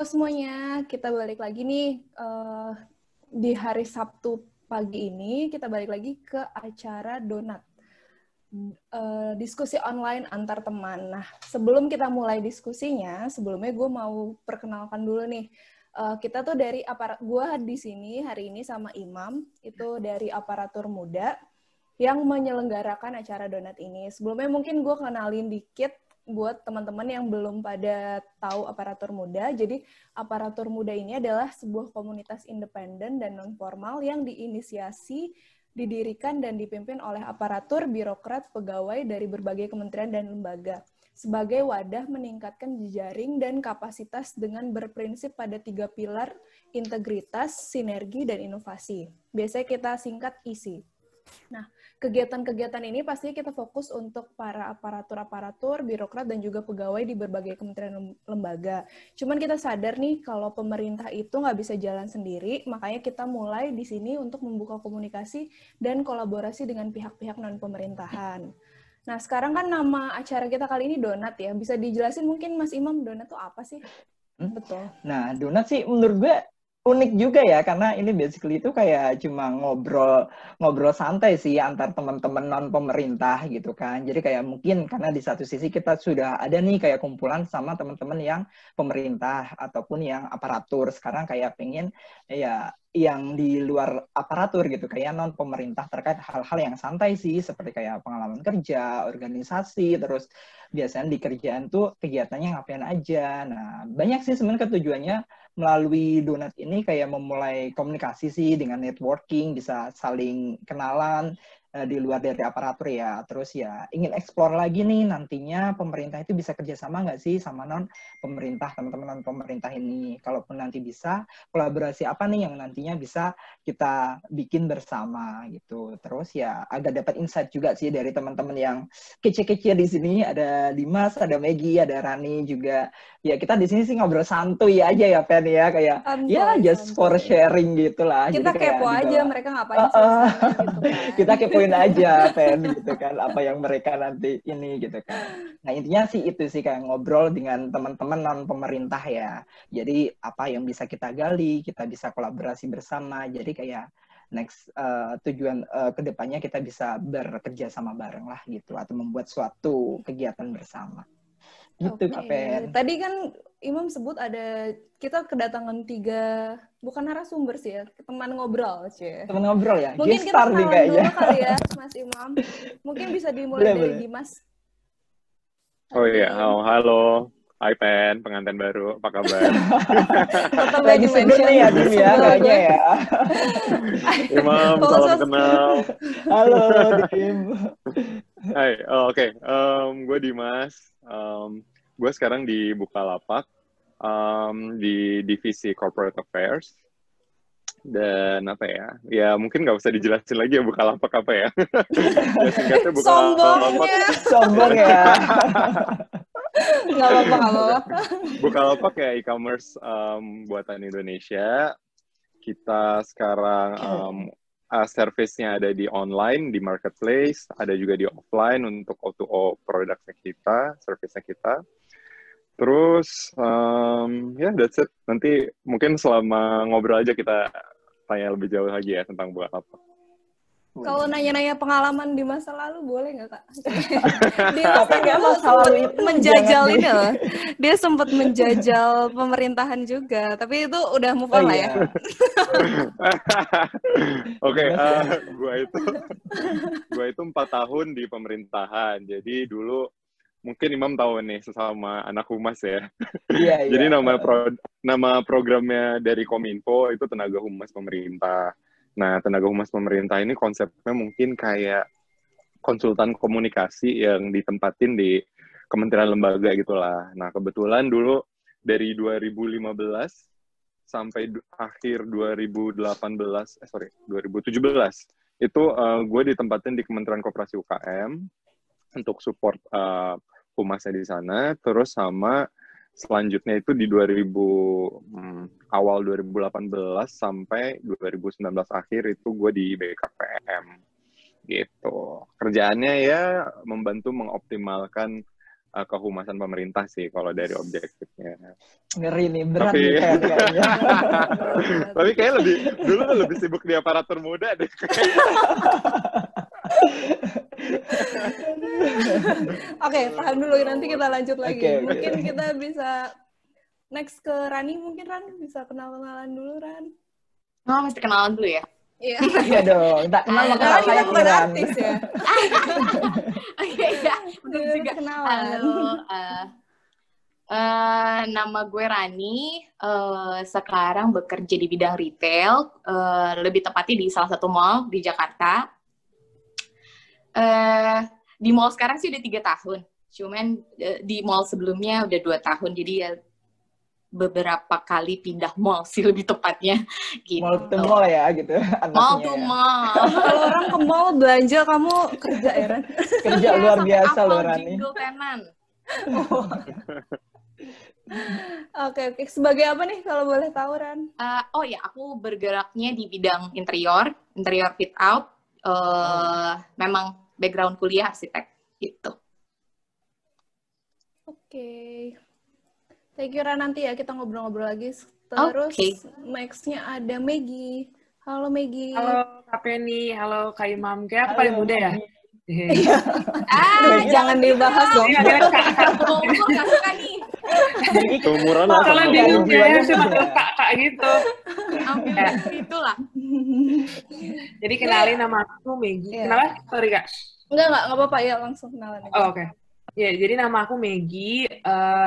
Semuanya, kita balik lagi nih di hari Sabtu pagi ini, kita balik lagi ke acara Donat. Diskusi online antar teman. Nah, sebelum kita mulai diskusinya, sebelumnya gue mau perkenalkan dulu nih. Kita tuh dari gue di sini hari ini sama Imam, itu dari Aparatur Muda yang menyelenggarakan acara Donat ini. Sebelumnya mungkin gue kenalin dikit buat teman-teman yang belum pada tahu Aparatur Muda. Jadi Aparatur Muda ini adalah sebuah komunitas independen dan non-formal yang diinisiasi, didirikan dan dipimpin oleh aparatur, birokrat, pegawai dari berbagai kementerian dan lembaga sebagai wadah meningkatkan jejaring dan kapasitas dengan berprinsip pada 3 pilar integritas, sinergi, dan inovasi. Biasanya kita singkat ISI. Nah, kegiatan-kegiatan ini pastinya kita fokus untuk para aparatur-aparatur, birokrat, dan juga pegawai di berbagai kementerian lembaga. Cuman kita sadar nih kalau pemerintah itu nggak bisa jalan sendiri, makanya kita mulai di sini untuk membuka komunikasi dan kolaborasi dengan pihak-pihak non-pemerintahan. Nah, sekarang kan nama acara kita kali ini Donat ya. Bisa dijelasin mungkin Mas Imam, Donat itu apa sih? Betul. Nah, Donat sih menurut gue unik juga ya, karena ini basically itu kayak cuma ngobrol santai sih antar teman-teman non pemerintah gitu kan. Jadi kayak mungkin karena di satu sisi kita sudah ada nih kayak kumpulan sama teman-teman yang pemerintah ataupun yang aparatur. Sekarang kayak pengen ya yang di luar aparatur gitu, kayak non pemerintah terkait hal-hal yang santai sih, seperti kayak pengalaman kerja, organisasi, terus biasanya di kerjaan tuh kegiatannya ngapain aja. Nah, banyak sih sebenarnya tujuannya melalui Donat ini kayak memulai komunikasi sih dengan networking, bisa saling kenalan di luar dari aparatur ya. Terus ya ingin explore lagi nih nantinya pemerintah itu bisa kerjasama nggak sih sama non pemerintah, teman-teman non pemerintah ini. Kalaupun nanti bisa, kolaborasi apa nih yang nantinya bisa kita bikin bersama gitu. Terus ya agak dapat insight juga sih dari teman-teman yang kece-kece di sini. Ada Dimas, ada Maggie, ada Rani juga. Ya kita di sini sih ngobrol santuy aja ya Pen ya, kayak Santuy, ya just for sharing gitulah. kita Jadi kayak kepo aja dibawa mereka ngapain sih di sana gitu kan. kita kepoin aja Pen gitu kan, apa yang mereka nanti ini gitu kan. Nah intinya sih itu sih, kayak ngobrol dengan teman-teman non pemerintah ya. Jadi apa yang bisa kita gali, kita bisa kolaborasi bersama. Jadi kayak next tujuan kedepannya kita bisa bekerja sama bareng lah gitu, atau membuat suatu kegiatan bersama. Gitu Kak Pen. Tadi kan Imam sebut ada kita kedatangan 3 bukan narasumber sih ya, teman ngobrol sih. Teman ngobrol ya. Mungkin kita kenalan dulu kali ya Mas Imam. Mungkin bisa dimulai dari Dimas. Oh iya, halo. Hai Pen, pengantin baru, apa kabar? Tetap lagi seger nih ya Dim ya kayaknya ya. Imam, salam kenal. Halo Dim. Hai, oke. Gue Dimas. Gue sekarang di Bukalapak, di divisi Corporate Affairs. Dan apa ya? Ya mungkin nggak usah dijelasin lagi ya Bukalapak apa ya. Ya singkatnya Bukalapak. Sombong ya. Nggak apa-apa. Bukalapak ya e-commerce buatan Indonesia. Kita sekarang service-nya ada di online, di marketplace, ada juga di offline untuk O2O produknya kita, service-nya kita. Terus, ya that's it. Nanti mungkin selama ngobrol aja kita tanya lebih jauh lagi ya tentang Bukalapak. Kalau nanya-nanya pengalaman di masa lalu boleh nggak Kak? Dia menjajal ini loh. Dia sempat menjajal pemerintahan juga, tapi itu udah move on lah ya. Oke, gue itu 4 tahun di pemerintahan. Jadi dulu mungkin Imam tahu nih sesama anak humas ya. Iya. Jadi nama programnya dari Kominfo itu tenaga humas pemerintah. Nah, tenaga humas pemerintah ini konsepnya mungkin kayak konsultan komunikasi yang ditempatin di kementerian lembaga gitulah. Nah, kebetulan dulu dari 2015 sampai akhir 2017 itu gue ditempatin di Kementerian Koperasi UKM untuk support humasnya di sana. Terus sama selanjutnya itu di awal 2018 sampai 2019 akhir itu gue di BKPM gitu. Kerjaannya ya membantu mengoptimalkan kehumasan pemerintah sih kalau dari objektifnya. Ngeri nih, berat Tapi nih kayaknya. tapi kayaknya dulu lebih sibuk di aparatur muda deh. Oke, tahan dulu, nanti kita lanjut lagi. Oke. Mungkin kita bisa next ke Rani, mungkin Ran bisa kenal-kenalan dulu, Ran. Oh, mesti kenalan dulu ya? Iya. Iya dong, tak kenal maka Karena kita kayak bukan Iran. artis ya. Oke, ya. Betul Iya, juga. kenalan. Halo, nama gue Rani. Sekarang bekerja di bidang retail. Lebih tepatnya di salah satu mall di Jakarta. Di mall sekarang sih udah 3 tahun. Cuman di mall sebelumnya udah 2 tahun. Jadi ya beberapa kali pindah mall sih lebih tepatnya gitu. Mall to mall ya gitu Mall anaknya to ya. mall. Kalau orang ke mall belanja, kamu kerja ya, Ran? Kerja Iya, luar sampai biasa hafal loh Rani. jingle tenan. Oke. Sebagai apa nih kalau boleh tahu, Ran? Oh ya, aku bergeraknya di bidang interior fit out. Memang background kuliah arsitek gitu. Oke. Thank you, Ran. Nanti ya kita ngobrol-ngobrol lagi. Terus next-nya ada Maggie. Halo Maggie. Halo Kak Penny, halo Kak Imam. Kayak aku paling muda ya? Jangan dibahas dong. Umur nggak suka nih. Umuran Kalau apa? bingung ya, sih manggil kak gitu. Ambil itulah. Jadi kenalin nama aku Maggie. Iya. Kenapa? Sorry Kak. Enggak apa-apa ya, langsung kenalan aja. Oh, oke. Ya, jadi nama aku Maggie.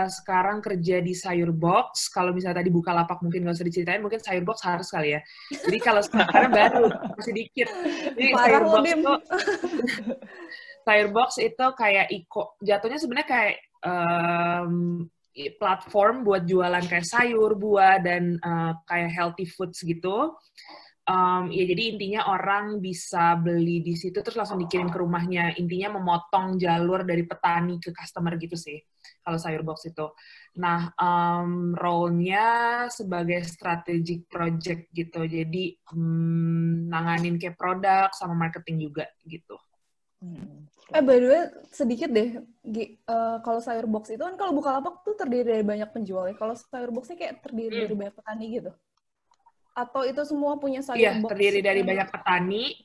Sekarang kerja di Sayurbox. Kalau misalnya tadi Bukalapak mungkin nggak usah diceritain, mungkin Sayurbox harus kali ya. Jadi kalau sekarang baru, masih dikit. Jadi Sayurbox itu kayak jatuhnya sebenarnya kayak platform buat jualan kayak sayur, buah, dan kayak healthy foods gitu. Ya jadi intinya orang bisa beli di situ terus langsung dikirim ke rumahnya. Intinya memotong jalur dari petani ke customer gitu sih kalau Sayurbox itu. Nah, role-nya sebagai strategic project gitu. Jadi nanganin kayak produk sama marketing juga gitu. By the way, sedikit deh, kalau Sayurbox itu kan kalau Bukalapak tuh terdiri dari banyak penjual. Kalau Sayurbox-nya kayak terdiri dari banyak petani gitu. Atau itu semua punya Sayurbox? Iya, terdiri dari banyak petani,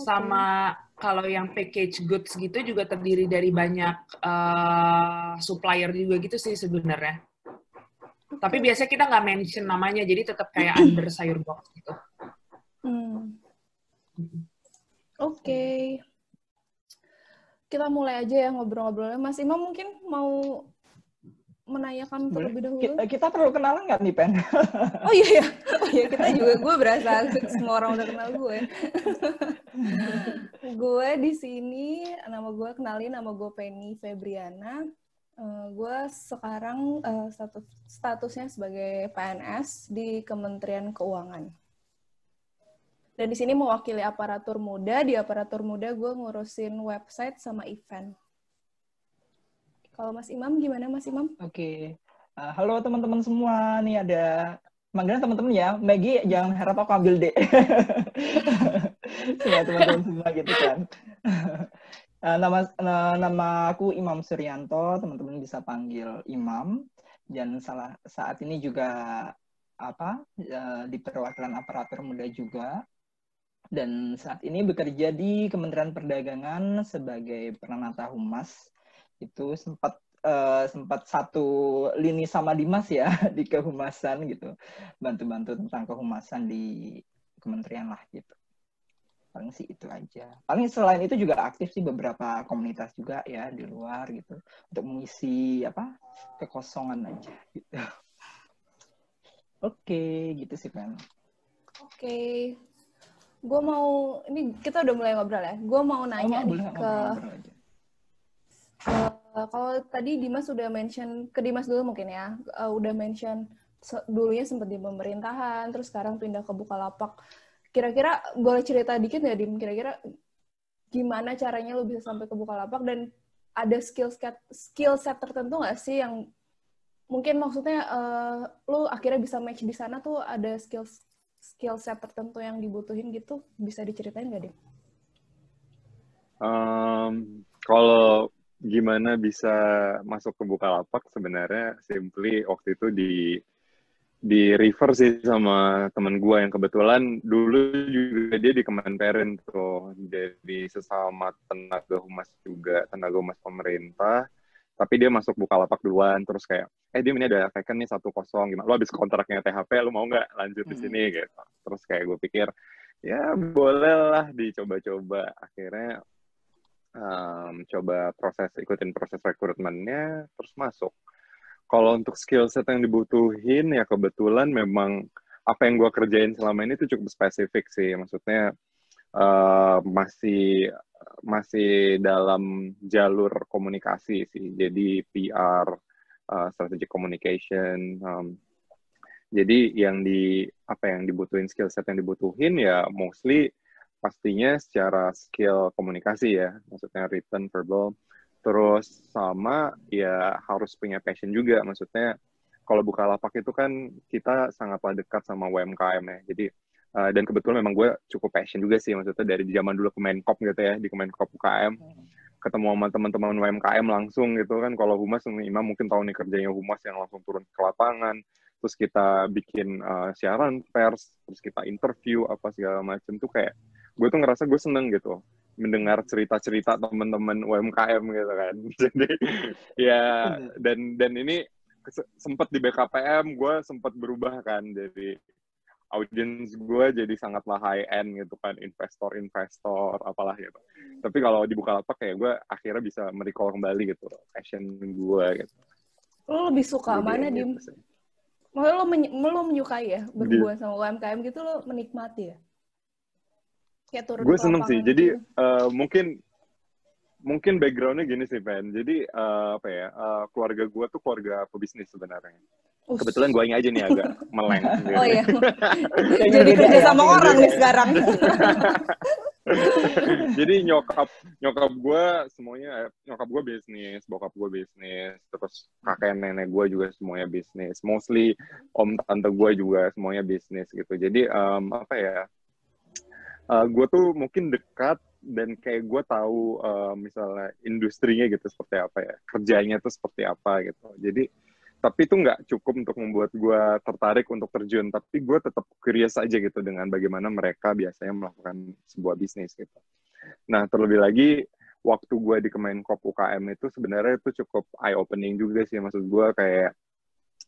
sama kalau yang package goods gitu juga terdiri dari banyak supplier juga gitu sih sebenarnya. Tapi biasanya kita nggak mention namanya, jadi tetap kayak under Sayurbox gitu. Oke. Kita mulai aja ya ngobrol-ngobrolnya. Mas Imam mungkin mau menanyakan terlebih dahulu. Kita perlu kenalan nggak nih, Pen? Oh iya, kita juga. Gue berasa semua orang udah kenal gue. Gue di sini, nama gue Penny Febriana. Gue sekarang statusnya sebagai PNS di Kementerian Keuangan. Dan di sini mewakili aparatur muda. Di aparatur muda gue ngurusin website sama event. Kalau Mas Imam, gimana Mas Imam? Oke. Halo teman-teman semua. Nih ada manggilnya teman-teman ya. Maggie, jangan harap aku ambil D. Semua teman-teman semua gitu kan. Nama aku Imam Suryanto. Teman-teman bisa panggil Imam. Dan saat ini juga di perwakilan aparatur muda juga. Dan saat ini bekerja di Kementerian Perdagangan sebagai Pranata Humas. Itu sempat satu lini sama Dimas ya di kehumasan gitu, bantu-bantu tentang kehumasan di kementerian lah gitu. Paling sih itu aja. Paling selain itu juga aktif sih beberapa komunitas juga ya di luar gitu untuk mengisi kekosongan aja gitu. Oke, gitu sih Pen. Oke. Gue mau, ini kita udah mulai ngobrol ya. Gue mau nanya ngobrol aja. Kalau tadi Dimas udah mention, ke Dimas dulu mungkin ya, udah mention dulunya sempat di pemerintahan, terus sekarang pindah ke Bukalapak. Kira-kira boleh cerita dikit nggak, Dim? Kira-kira gimana caranya lo bisa sampai ke Bukalapak, dan ada skill set tertentu nggak sih yang mungkin maksudnya lo akhirnya bisa match di sana tuh, ada skill set tertentu yang dibutuhin gitu, bisa diceritain nggak, Dim? Kalau gimana bisa masuk ke Bukalapak sebenarnya simply waktu itu di refer sih sama temen gue yang kebetulan dulu juga dia di Kemenperin tuh, jadi sesama tenaga humas juga, tenaga humas pemerintah, tapi dia masuk Bukalapak duluan, terus kayak dia ini ada vacant nih 1-0, gimana lu habis kontraknya THP, lu mau nggak lanjut di sini gitu. Terus kayak gue pikir ya boleh lah dicoba-coba, akhirnya ikutin proses rekrutmennya, terus masuk. Kalau untuk skill set yang dibutuhin, ya kebetulan memang apa yang gue kerjain selama ini tuh cukup spesifik sih. Maksudnya masih dalam jalur komunikasi sih. Jadi PR, strategic communication. Jadi yang dibutuhin, skill set yang dibutuhin ya mostly pastinya secara skill komunikasi ya. Maksudnya written, verbal. Terus sama ya harus punya passion juga, maksudnya kalau Bukalapak itu kan kita sangatlah dekat sama UMKM ya, jadi dan kebetulan memang gue cukup passion juga sih, maksudnya dari zaman dulu Kemenkop gitu ya, di Kemenkop UKM ketemu sama teman-teman UMKM langsung gitu kan. Kalau humas, Imam mungkin tahu nih kerjanya humas yang langsung turun ke lapangan, terus kita bikin siaran pers, terus kita interview apa segala macam tuh, kayak gue tuh ngerasa gue seneng gitu mendengar cerita-cerita teman-teman UMKM gitu kan. Jadi ya dan ini sempat di BKPM gue sempat berubah kan, jadi audiens gue jadi sangatlah high end gitu kan, investor apalah gitu. Tapi kalau di Bukalapak kayak gue akhirnya bisa merecall kembali gitu passion gue gitu. Lo lebih suka mana, Dim? Maksudnya lo menyukai ya berhubungan sama UMKM gitu, lo menikmati ya? Gue seneng sih, jadi mungkin backgroundnya gini sih, Pen. Jadi keluarga gue tuh keluarga pebisnis sebenarnya. Kebetulan gue aja nih agak meleng. Gitu. Oh iya, jadi kerja sama orang nih sekarang. Jadi nyokap gue semuanya, nyokap gue bisnis, bokap gue bisnis, terus kakek nenek gue juga semuanya bisnis. Mostly om tante gue juga semuanya bisnis gitu. Jadi gue tuh mungkin dekat dan kayak gue tahu misalnya industrinya gitu seperti apa ya, kerjanya tuh seperti apa gitu. Jadi tapi itu nggak cukup untuk membuat gue tertarik untuk terjun, tapi gue tetap curious aja gitu dengan bagaimana mereka biasanya melakukan sebuah bisnis gitu. Nah terlebih lagi waktu gue di Kemenkop UKM itu sebenarnya itu cukup eye opening juga sih, maksud gue kayak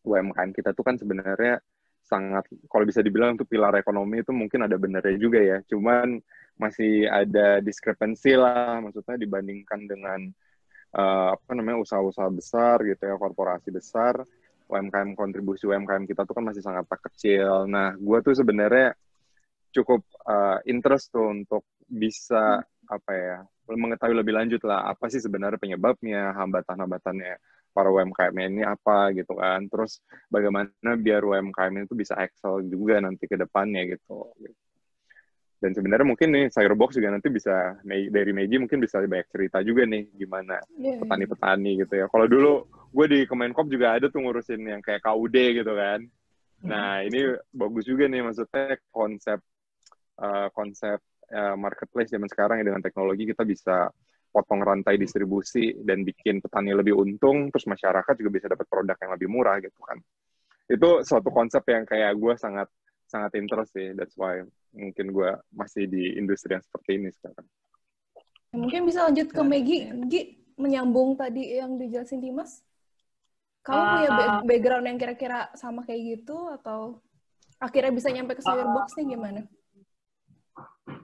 UMKM kita tuh kan sebenarnya sangat, kalau bisa dibilang tuh pilar ekonomi itu mungkin ada benernya juga ya, cuman masih ada discrepancy lah, maksudnya dibandingkan dengan usaha-usaha besar gitu ya, korporasi besar, kontribusi UMKM kita tuh kan masih sangat kecil. Nah, gue tuh sebenarnya cukup interest tuh untuk bisa mengetahui lebih lanjut lah, apa sih sebenarnya penyebabnya, hambatan-hambatannya para UMKM ini apa gitu kan. Terus bagaimana biar UMKM itu bisa excel juga nanti ke depannya gitu. Dan sebenarnya mungkin nih Sayurbox juga nanti bisa, dari Meiji mungkin bisa banyak cerita juga nih gimana petani-petani gitu ya. Kalau dulu gue di Kemenkop juga ada tuh ngurusin yang kayak KUD gitu kan. Nah ini bagus juga nih, maksudnya konsep marketplace zaman sekarang ya, dengan teknologi kita bisa potong rantai distribusi dan bikin petani lebih untung, terus masyarakat juga bisa dapat produk yang lebih murah gitu kan. Itu suatu konsep yang kayak gue sangat interest sih, that's why mungkin gue masih di industri yang seperti ini sekarang. Mungkin bisa lanjut ke Maggie, menyambung tadi yang dijelasin Dimas. Kamu punya background yang kira-kira sama kayak gitu, atau akhirnya bisa nyampe ke Sayurbox nih gimana?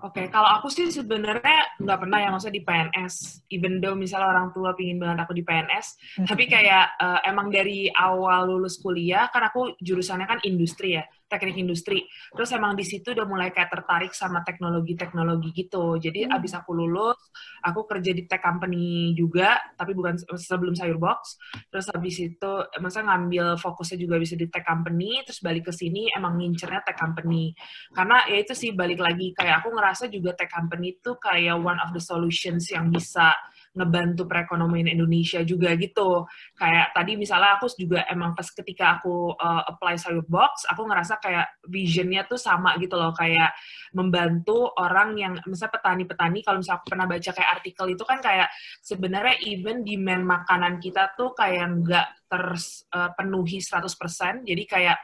Oke, kalau aku sih sebenarnya nggak pernah ya, maksudnya di PNS. Even though misalnya orang tua pingin banget aku di PNS, tapi kayak emang dari awal lulus kuliah, kan aku jurusannya kan industri ya, teknik industri. Terus emang di situ udah mulai kayak tertarik sama teknologi-teknologi gitu. Jadi abis aku lulus, aku kerja di tech company juga, tapi bukan sebelum Sayurbox. Terus abis itu, maksudnya ngambil fokusnya juga bisa di tech company, terus balik ke sini emang ngincernya tech company. Karena ya itu sih, balik lagi, kayak aku ngerasa juga tech company itu kayak one of the solutions yang bisa ngebantu perekonomian Indonesia juga gitu. Kayak tadi misalnya aku juga emang pas ketika aku apply Sayur Box, aku ngerasa kayak visionnya tuh sama gitu loh, kayak membantu orang yang misalnya petani-petani. Kalau misalnya aku pernah baca kayak artikel itu kan kayak sebenarnya even demand makanan kita tuh kayak nggak terpenuhi 100%, jadi kayak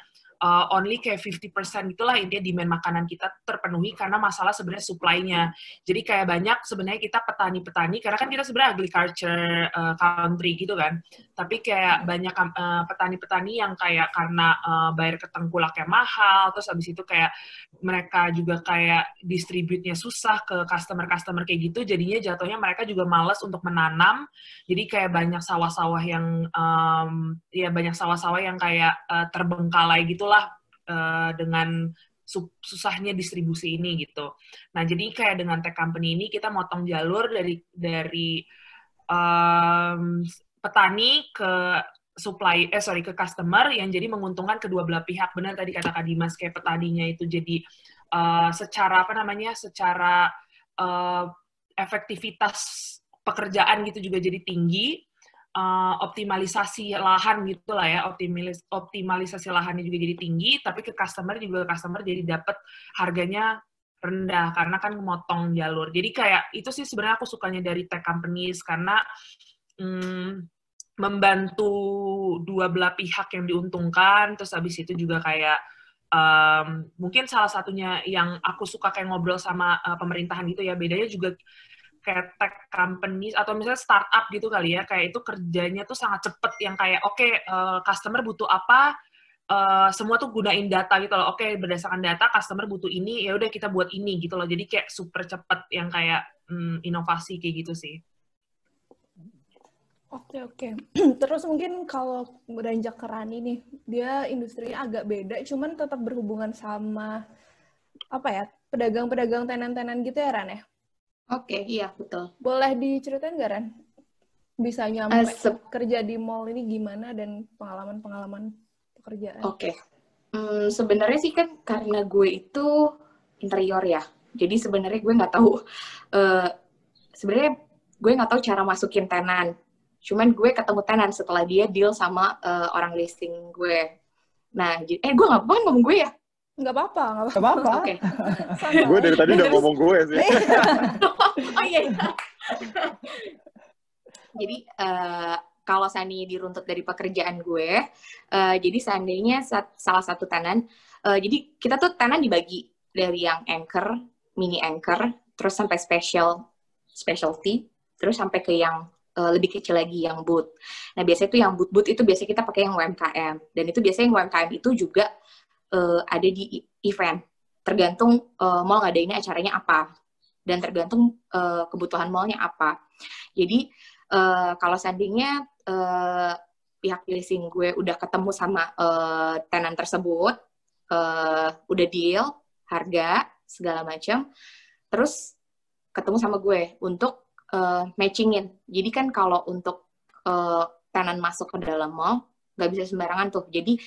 only kayak 50% itulah intinya demand makanan kita terpenuhi karena masalah sebenarnya supply-nya. Jadi kayak banyak sebenarnya kita petani-petani, karena kan kita sebenarnya agriculture country gitu kan, tapi kayak banyak petani-petani yang kayak karena bayar ke tengkulaknya mahal, terus habis itu kayak mereka juga kayak distribute-nya susah ke customer-customer kayak gitu, jadinya jatuhnya mereka juga malas untuk menanam, jadi kayak banyak sawah-sawah yang banyak sawah-sawah yang kayak terbengkalai gitulah dengan susahnya distribusi ini gitu. Nah, jadi kayak dengan tech company ini kita motong jalur dari petani ke ke customer yang jadi menguntungkan kedua belah pihak. Benar tadi kata Kak Dimas, kayak petaninya itu jadi secara efektivitas pekerjaan gitu juga jadi tinggi. Optimalisasi lahan gitulah ya, optimalisasi lahannya juga jadi tinggi, tapi ke customer jadi dapat harganya rendah karena kan memotong jalur. Jadi kayak itu sih sebenarnya aku sukanya dari tech companies, karena membantu dua belah pihak yang diuntungkan. Terus habis itu juga kayak mungkin salah satunya yang aku suka kayak ngobrol sama pemerintahan gitu ya, bedanya juga kayak tech companies atau misalnya startup gitu kali ya, kayak itu kerjanya tuh sangat cepet, yang kayak customer butuh apa, semua tuh gunain data gitu loh. Berdasarkan data customer butuh ini, ya udah kita buat ini gitu loh. Jadi kayak super cepet, yang kayak inovasi kayak gitu sih. Oke. Terus mungkin kalau beranjak ke Rani nih, dia industrinya agak beda, cuman tetap berhubungan sama pedagang-pedagang tenan-tenan gitu ya, Ran ya? Oke, iya betul. Boleh diceritain nggak, Ran? Bisa nyampe kerja di mall ini gimana dan pengalaman-pengalaman pekerjaan? Oke. Sebenarnya sih kan karena gue itu interior ya, jadi sebenarnya gue nggak tahu. Sebenarnya gue nggak tahu cara masukin tenan. Cuman gue ketemu tenan setelah dia deal sama orang listing gue. Nah, gue nggak apa-apa ngomong gue ya? Nggak apa-apa. Oke. Gue dari tadi udah ngomong gue sih. Oh iya. Jadi kalau seandainya diruntut dari pekerjaan gue, jadi seandainya salah satu tenan, jadi kita tuh tenan dibagi dari yang anchor, mini anchor, terus sampai specialty, terus sampai ke yang lebih kecil lagi yang booth. Nah biasanya itu yang booth itu biasanya kita pakai yang UMKM, dan itu biasanya yang UMKM itu juga ada di event, tergantung mall ngadainnya acaranya apa, dan tergantung kebutuhan mallnya apa. Jadi kalau seandainya pihak leasing gue udah ketemu sama tenan tersebut, udah deal harga segala macam, terus ketemu sama gue untuk matchingin. Jadi kan kalau untuk tenan masuk ke dalam mall nggak bisa sembarangan tuh. Jadi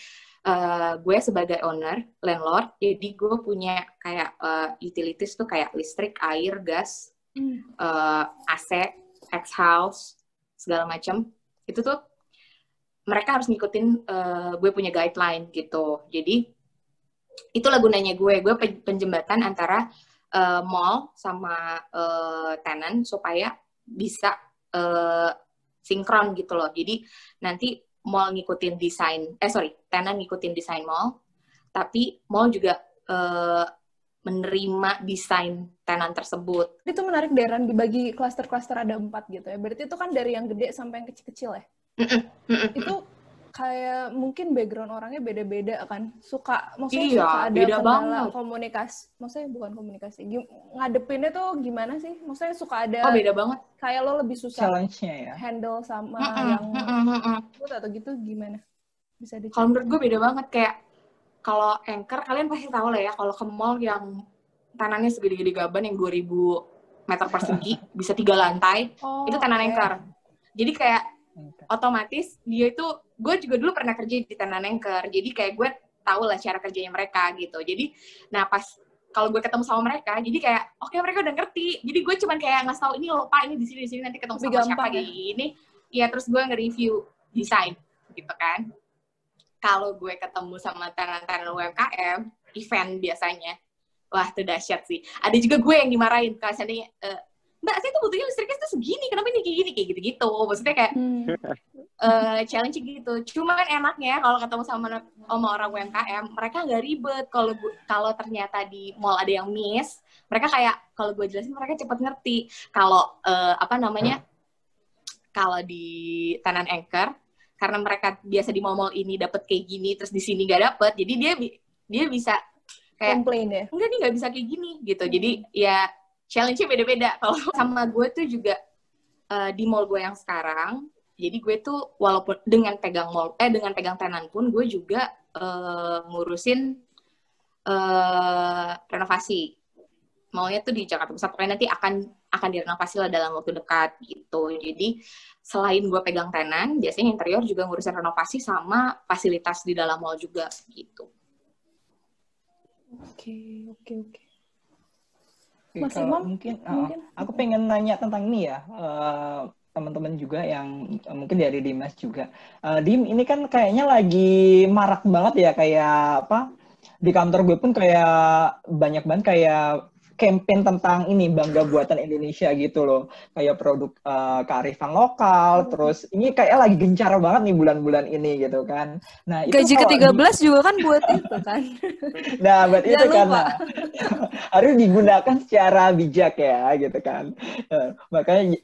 gue sebagai owner, landlord, jadi gue punya kayak utilities tuh kayak listrik, air, gas, AC, ex-house, segala macam. Itu tuh mereka harus ngikutin gue punya guideline gitu. Jadi itulah gunanya gue penjembatan antara mall sama tenant supaya bisa sinkron gitu loh. Jadi nanti mall ngikutin tenant ngikutin desain mall, tapi mall juga menerima desain tenant tersebut. Itu menarik deh, Ran, dibagi klaster-klaster ada 4 gitu ya. Berarti itu kan dari yang gede sampai yang kecil-kecil ya? Itu kayak mungkin background orangnya beda-beda kan? Maksudnya suka ada kendala komunikasi. Maksudnya bukan komunikasi. Ngadepinnya tuh gimana sih? Maksudnya suka ada... beda banget. Kayak lo lebih susah challenge-nya ya? handle sama yang... atau gitu gimana? Bisa diceritain? Kalau menurut gue beda banget. Kayak kalau anchor, kalian pasti tahu lah ya, kalau ke mall yang tanahnya segede-gede gaban yang 2000 meter persegi, bisa 3 lantai, itu tanah anchor. Jadi kayak otomatis dia itu, gue juga dulu pernah kerja di tenan anchor, jadi kayak gue tahu lah cara kerjanya mereka gitu. Jadi, nah pas kalau gue ketemu sama mereka, jadi kayak oke, mereka udah ngerti. Jadi gue cuman kayak ngasih tahu ini loh Pak, ini di sini nanti ketemu sama siapa gini. Iya, terus gue nge-review desain gitu kan. Kalau gue ketemu sama tenan-tenan UMKM, event biasanya, wah itu dahsyat sih. Ada juga gue yang dimarahin kalau seandainya, Mbak, saya tuh butuhnya listriknya tuh segini, kenapa ini kayak gini, kayak gitu-gitu. Maksudnya kayak challenge gitu. Cuman enaknya kalau ketemu sama orang UMKM, mereka nggak ribet. Kalau ternyata di mall ada yang miss, mereka kayak kalau gue jelasin mereka cepet ngerti. Kalau kalau di Tanan Anchor, karena mereka biasa di mall-mall ini dapet kayak gini, terus di sini nggak dapet, jadi dia bisa kayak komplain ya. Enggak nih, nggak bisa kayak gini gitu. Jadi ya challenge-nya beda-beda. Kalau sama gue tuh juga di mall gue yang sekarang, jadi gue tuh walaupun dengan pegang tenan pun gue juga ngurusin renovasi. Maunya tuh di Jakarta Pusat, pokoknya nanti akan direnovasi lah dalam waktu dekat gitu. Jadi selain gue pegang tenan, biasanya interior juga ngurusin renovasi sama fasilitas di dalam mall juga gitu. Oke. Mas Imam, mungkin aku pengen nanya tentang ini ya, teman-teman juga yang mungkin dari Dimas juga. Dim, ini kan kayaknya lagi marak banget ya, kayak apa, di kantor gue pun kayak banyak banget kayak campaign tentang ini, bangga buatan Indonesia gitu loh. Kayak produk kearifan lokal, terus ini kayak lagi gencar banget nih bulan-bulan ini gitu kan. Nah, itu gaji ke-13 juga kan buat itu kan. Nah, buat itu kan. Nah, harus digunakan secara bijak ya gitu kan. Makanya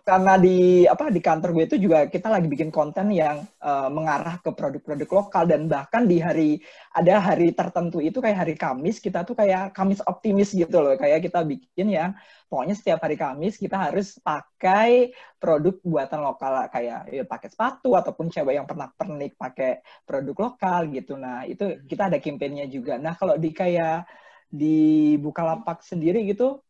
karena di kantor gue itu juga kita lagi bikin konten yang mengarah ke produk-produk lokal, dan bahkan ada hari tertentu itu kayak hari Kamis, kita tuh kayak Kamis optimis gitu loh, kayak kita bikin yang pokoknya setiap hari Kamis kita harus pakai produk buatan lokal, kayak ya, pakai sepatu ataupun cewek yang pernah pernik pakai produk lokal gitu. Nah, itu kita ada kampanyenya juga. Nah, kalau di Bukalapak sendiri gitu,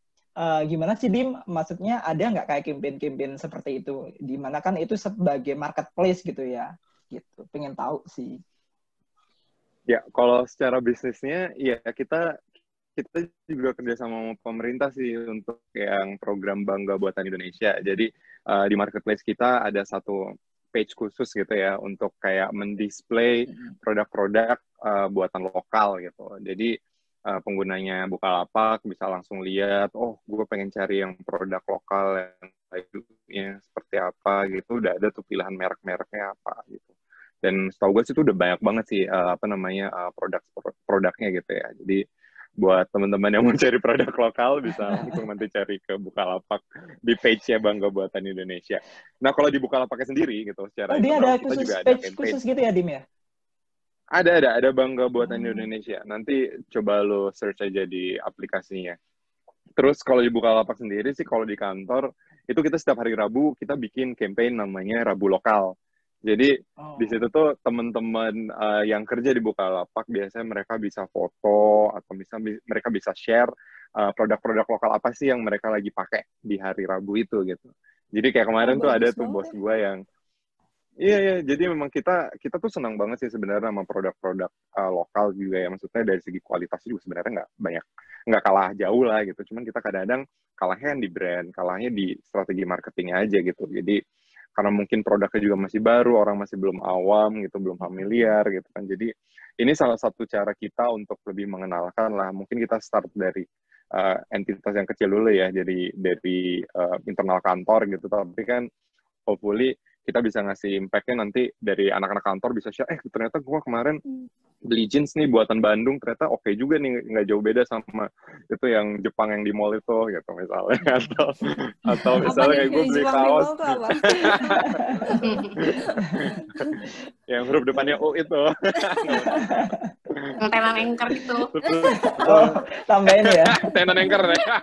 gimana sih Dim? Maksudnya ada nggak kayak campaign-campaign seperti itu? Dimana kan itu sebagai marketplace gitu ya? Gitu. Pengen tahu sih. Ya, kalau secara bisnisnya, ya kita juga kerja sama pemerintah sih untuk yang program Bangga Buatan Indonesia. Jadi di marketplace kita ada satu page khusus gitu ya untuk kayak mendisplay produk-produk buatan lokal gitu. Jadi penggunanya Bukalapak bisa langsung lihat, oh gue pengen cari yang produk lokal yang kayunya seperti apa gitu, udah ada tuh pilihan merek-mereknya apa gitu. Dan setahu gue sih itu udah banyak banget sih produknya gitu ya. Jadi buat teman-teman yang mau cari produk lokal bisa langsung nanti cari ke Bukalapak di page-nya Bangga Buatan Indonesia. Nah kalau di Bukalapaknya sendiri gitu secara dia internal, ada kita juga ada page khusus gitu ya Dim ya? Ada Bangga Buatan Indonesia. Nanti coba lo search aja di aplikasinya. Terus kalau di Bukalapak sendiri sih, kalau di kantor itu kita setiap hari Rabu kita bikin campaign namanya Rabu Lokal. Jadi di situ tuh teman-teman yang kerja di Bukalapak biasanya mereka bisa foto atau mereka bisa share produk-produk lokal apa sih yang mereka lagi pakai di hari Rabu itu gitu. Jadi kayak kemarin tuh ada tuh bos gue yang Iya, jadi memang kita tuh senang banget sih sebenarnya sama produk-produk lokal juga ya, maksudnya dari segi kualitas juga sebenarnya nggak kalah jauh lah gitu, cuman kita kadang-kadang kalahnya di brand, kalahnya di strategi marketingnya aja gitu. Jadi karena mungkin produknya juga masih baru, orang masih belum awam gitu, belum familiar gitu kan, jadi ini salah satu cara kita untuk lebih mengenalkan lah. Mungkin kita start dari entitas yang kecil dulu ya, jadi dari internal kantor gitu, tapi kan hopefully kita bisa ngasih impact-nya nanti dari anak-anak kantor bisa share, ternyata gue kemarin beli jeans nih buatan Bandung, ternyata oke juga nih, nggak jauh beda sama itu yang Jepang yang di mall itu, gitu misalnya. Atau misalnya kayak gue beli kaos. Yang huruf depannya O itu. Tenan Anchor gitu. Tambahin ya. Tenan Anchor ya.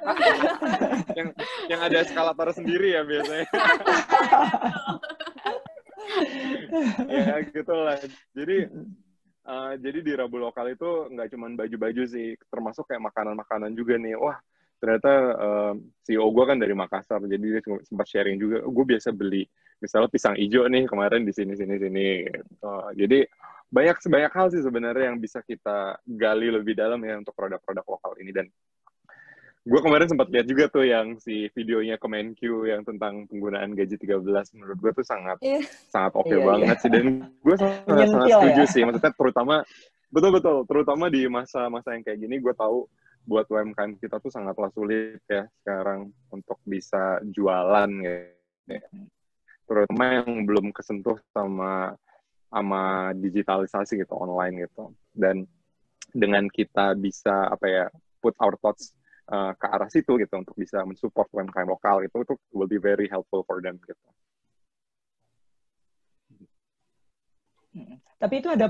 yang ada eskalator sendiri ya biasanya. Ya gitulah. Jadi di Rabu Lokal itu nggak cuma baju-baju sih, termasuk kayak makanan-makanan juga nih. Wah, ternyata CEO gue kan dari Makassar, jadi dia sempat sharing juga. Gue biasa beli misalnya pisang hijau nih kemarin di sini. Gitu. Jadi banyak hal sih sebenarnya yang bisa kita gali lebih dalam ya untuk produk-produk lokal ini. Dan gue kemarin sempat lihat juga tuh yang si videonya Kemenq yang tentang penggunaan gaji 13. Menurut gue tuh sangat oke banget sih. Dan gue sangat setuju sih. Maksudnya betul terutama di masa-masa yang kayak gini, gue tahu buat UMKM kita tuh sangatlah sulit ya sekarang untuk bisa jualan ya. Terutama yang belum kesentuh sama digitalisasi gitu, online gitu. Dan dengan kita bisa put our thoughts ke arah situ gitu untuk bisa mensupport UMKM lokal itu will be very helpful for them gitu. Tapi itu ada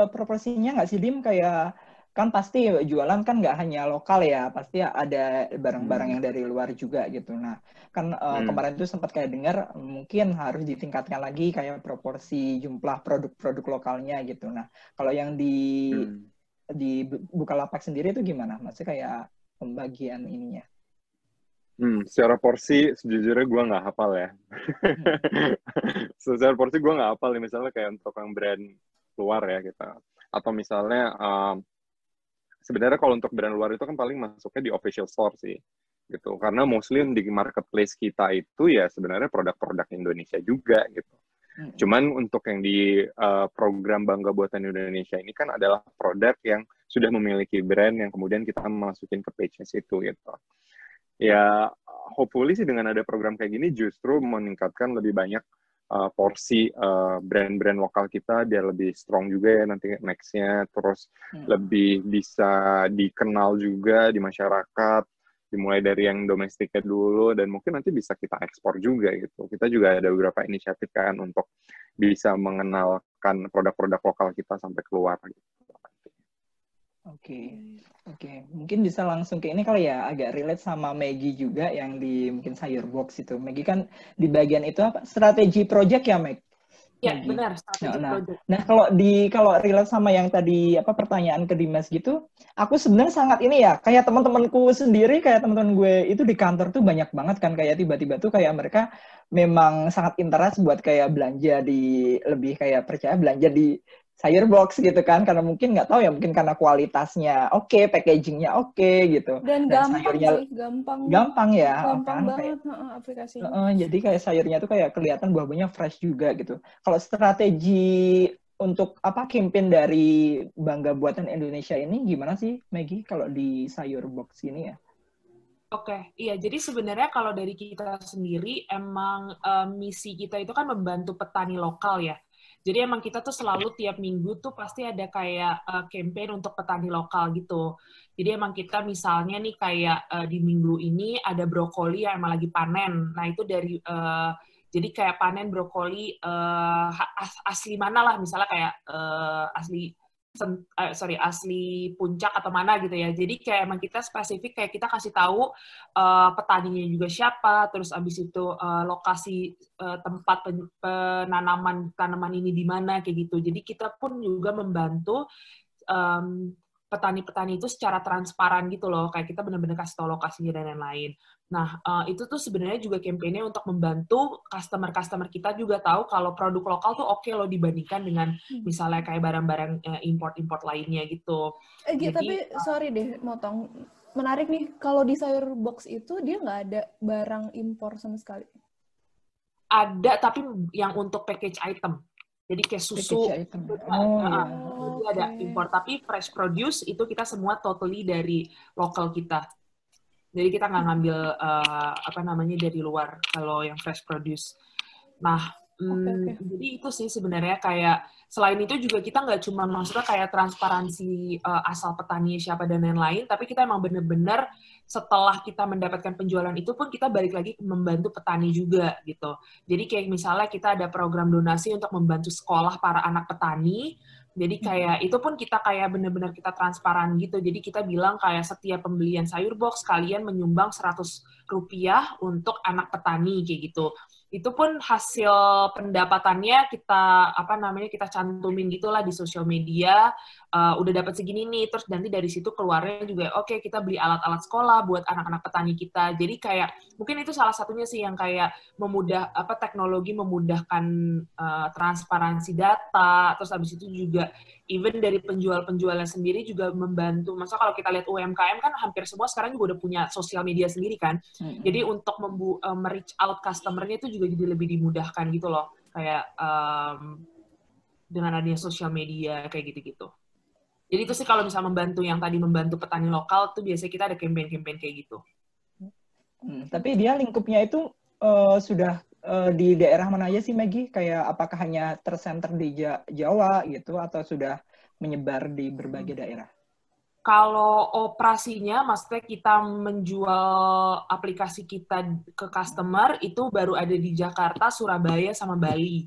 proporsinya nggak sih, Dim? Kayak kan pasti jualan kan nggak hanya lokal ya, pasti ada barang-barang yang dari luar juga gitu. Nah, kan kemarin tuh sempat kayak dengar mungkin harus ditingkatkan lagi kayak proporsi jumlah produk-produk lokalnya gitu. Nah, kalau yang di Bukalapak sendiri itu gimana? Maksudnya kayak pembagian ininya? Secara porsi sejujurnya gue nggak hafal ya. Secara porsi gue nggak hafal nih, misalnya kayak untuk yang brand luar ya kita. Atau misalnya sebenarnya kalau untuk brand luar itu kan paling masuknya di official store sih gitu. Karena mostly di marketplace kita itu ya sebenarnya produk-produk Indonesia juga gitu. Cuman untuk yang di program Bangga Buatan Indonesia ini kan adalah produk yang sudah memiliki brand yang kemudian kita masukin ke page-nya situ gitu. Ya, hopefully sih dengan ada program kayak gini justru meningkatkan lebih banyak porsi brand-brand lokal kita, dia lebih strong juga ya nanti next-nya, terus lebih bisa dikenal juga di masyarakat, dimulai dari yang domestiknya dulu, dan mungkin nanti bisa kita ekspor juga gitu. Kita juga ada beberapa inisiatif kan untuk bisa mengenalkan produk-produk lokal kita sampai keluar gitu. Oke. Mungkin bisa langsung ke ini kali ya, agak relate sama Maggie juga yang di mungkin Sayur Box itu. Maggie kan di bagian itu apa? Strategi project ya, Meg? Ya, benar, strategi project. Nah, kalau relate sama yang tadi pertanyaan ke Dimas gitu, aku sebenarnya sangat ini ya, kayak teman-temanku sendiri, kayak teman-teman gue itu di kantor tuh banyak banget kan, kayak tiba-tiba tuh kayak mereka memang sangat interest buat kayak belanja lebih kayak percaya belanja di Sayur Box gitu kan, karena mungkin nggak tahu ya, mungkin karena kualitasnya oke, packagingnya oke gitu. Dan gampang sayurnya sih, gampang ya. Gampang kan? banget aplikasinya. Jadi kayak sayurnya tuh kayak kelihatan buah-buahnya fresh juga gitu. Kalau strategi untuk campaign dari Bangga Buatan Indonesia ini gimana sih, Maggie, kalau di Sayur Box ini ya? Oke, iya. Jadi sebenarnya kalau dari kita sendiri, emang misi kita itu kan membantu petani lokal ya. Jadi emang kita tuh selalu tiap minggu tuh pasti ada kayak campaign untuk petani lokal gitu. Jadi emang kita misalnya nih kayak di minggu ini ada brokoli yang emang lagi panen. Nah itu dari jadi kayak panen brokoli asli mana lah, misalnya kayak asli Puncak atau mana gitu ya. Jadi kayak emang kita spesifik, kayak kita kasih tahu petaninya juga siapa, terus abis itu lokasi tempat penanaman tanaman ini di mana kayak gitu. Jadi kita pun juga membantu petani-petani itu secara transparan gitu loh, kayak kita benar-benar kasih tahu lokasinya dan lain-lain. Nah, itu tuh sebenarnya juga kampanye untuk membantu customer-customer kita juga tahu kalau produk lokal tuh oke loh dibandingkan dengan misalnya kayak barang-barang import-import lainnya gitu. Jadi, tapi sorry deh, motong. Menarik nih, kalau di Sayur Box itu dia nggak ada barang impor sama sekali? Ada, tapi yang untuk package item. Jadi kayak susu, itu ada impor. Tapi fresh produce itu kita semua totally dari lokal kita. Jadi kita nggak ngambil dari luar kalau yang fresh produce. Nah, jadi itu sih sebenarnya kayak selain itu juga kita nggak cuma maksudnya kayak transparansi asal petani siapa dan lain-lain, tapi kita emang bener-bener setelah kita mendapatkan penjualan itu pun kita balik lagi membantu petani juga gitu. Jadi kayak misalnya kita ada program donasi untuk membantu sekolah para anak petani. Jadi kayak itu pun kita kayak benar-benar kita transparan gitu. Jadi kita bilang kayak setiap pembelian Sayur Box kalian menyumbang Rp100 untuk anak petani kayak gitu. itu pun hasil pendapatannya kita kita cantumin gitulah di sosial media, udah dapat segini nih, terus nanti dari situ keluarnya juga oke, kita beli alat-alat sekolah buat anak-anak petani kita. Jadi kayak mungkin itu salah satunya sih yang kayak teknologi memudahkan transparansi data, terus habis itu juga even dari penjual-penjualnya sendiri juga membantu. Masa kalau kita lihat UMKM kan hampir semua sekarang juga udah punya sosial media sendiri kan. Jadi untuk reach out customer-nya itu juga jadi lebih dimudahkan gitu loh. Kayak dengan adanya sosial media kayak gitu-gitu. Jadi itu sih kalau bisa membantu yang tadi membantu petani lokal tuh biasanya kita ada campaign-campaign kayak gitu. Tapi dia lingkupnya itu sudah di daerah mana aja sih, Maggie? Kayak apakah hanya tersenter di Jawa gitu atau sudah menyebar di berbagai daerah? Kalau operasinya, maksudnya kita menjual aplikasi kita ke customer, itu baru ada di Jakarta, Surabaya, sama Bali.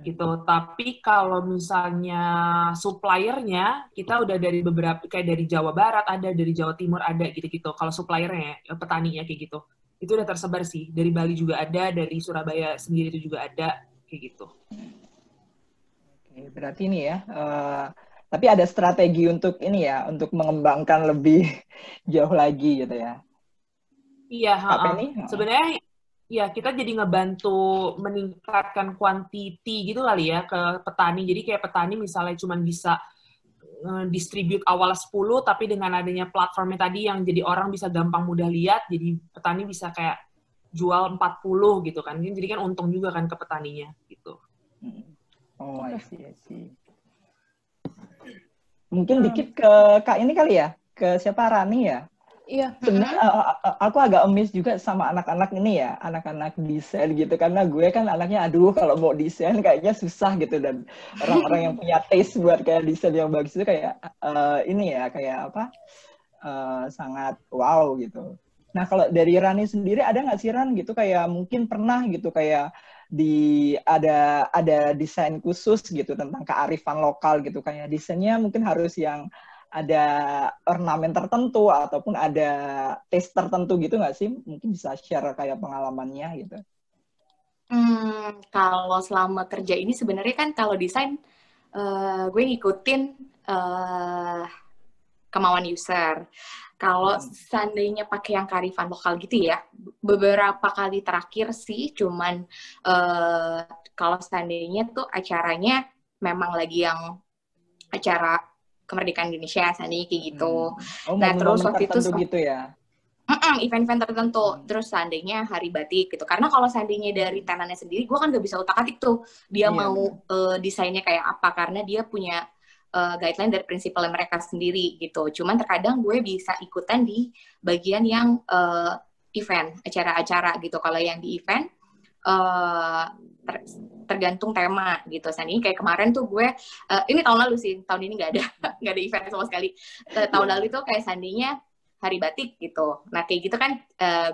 Gitu. Tapi kalau misalnya suppliernya, kita udah dari beberapa, kayak dari Jawa Barat ada, dari Jawa Timur ada, gitu-gitu. Kalau suppliernya, petaninya kayak gitu. Itu udah tersebar sih. Dari Bali juga ada, dari Surabaya sendiri itu juga ada, kayak gitu. Oke, berarti ini ya, tapi ada strategi untuk ini ya, untuk mengembangkan lebih jauh lagi gitu ya. Iya, sebenarnya ya kita jadi ngebantu meningkatkan quantity gitu kali ya ke petani. Jadi kayak petani misalnya cuma bisa distribute awal 10, tapi dengan adanya platformnya tadi yang jadi orang bisa gampang mudah lihat, jadi petani bisa kayak jual 40 gitu kan. Jadi kan untung juga kan ke petaninya gitu. Oh, I see. Mungkin dikit ke Kak ini kali ya, ke siapa, Rani ya? Iya. Sebenarnya aku agak amazed juga sama anak-anak ini ya, anak-anak desain gitu, karena gue kan anaknya kalau mau desain kayaknya susah gitu, dan orang-orang yang punya taste buat kayak desain yang bagus itu kayak sangat wow gitu. Nah kalau dari Rani sendiri ada nggak sih, Ran, gitu kayak mungkin pernah gitu kayak ada desain khusus gitu tentang kearifan lokal gitu, kayak desainnya mungkin harus yang ada ornamen tertentu ataupun ada taste tertentu gitu nggak sih? Mungkin bisa share kayak pengalamannya gitu. Kalau selama kerja ini sebenarnya kan kalau desain gue ngikutin kemauan user. Kalau seandainya pakai yang kearifan lokal gitu ya, beberapa kali terakhir sih cuman kalau seandainya tuh acaranya memang lagi yang acara kemerdekaan Indonesia, seandainya kayak gitu. Nah terus waktu itu gitu ya? Event-event tertentu. Terus seandainya hari batik gitu. Karena kalau seandainya dari tenannya sendiri, gue kan gak bisa utak-atik tuh dia mau desainnya kayak apa, karena dia punya guideline dari prinsipal mereka sendiri gitu. Cuman terkadang gue bisa ikutan di bagian yang event, acara-acara gitu. Kalau yang di event tergantung tema gitu. Seandainya kayak kemarin tuh gue ini tahun lalu sih, tahun ini nggak ada event sama sekali. Tahun lalu itu kayak seandainya hari batik gitu. Nah kayak gitu kan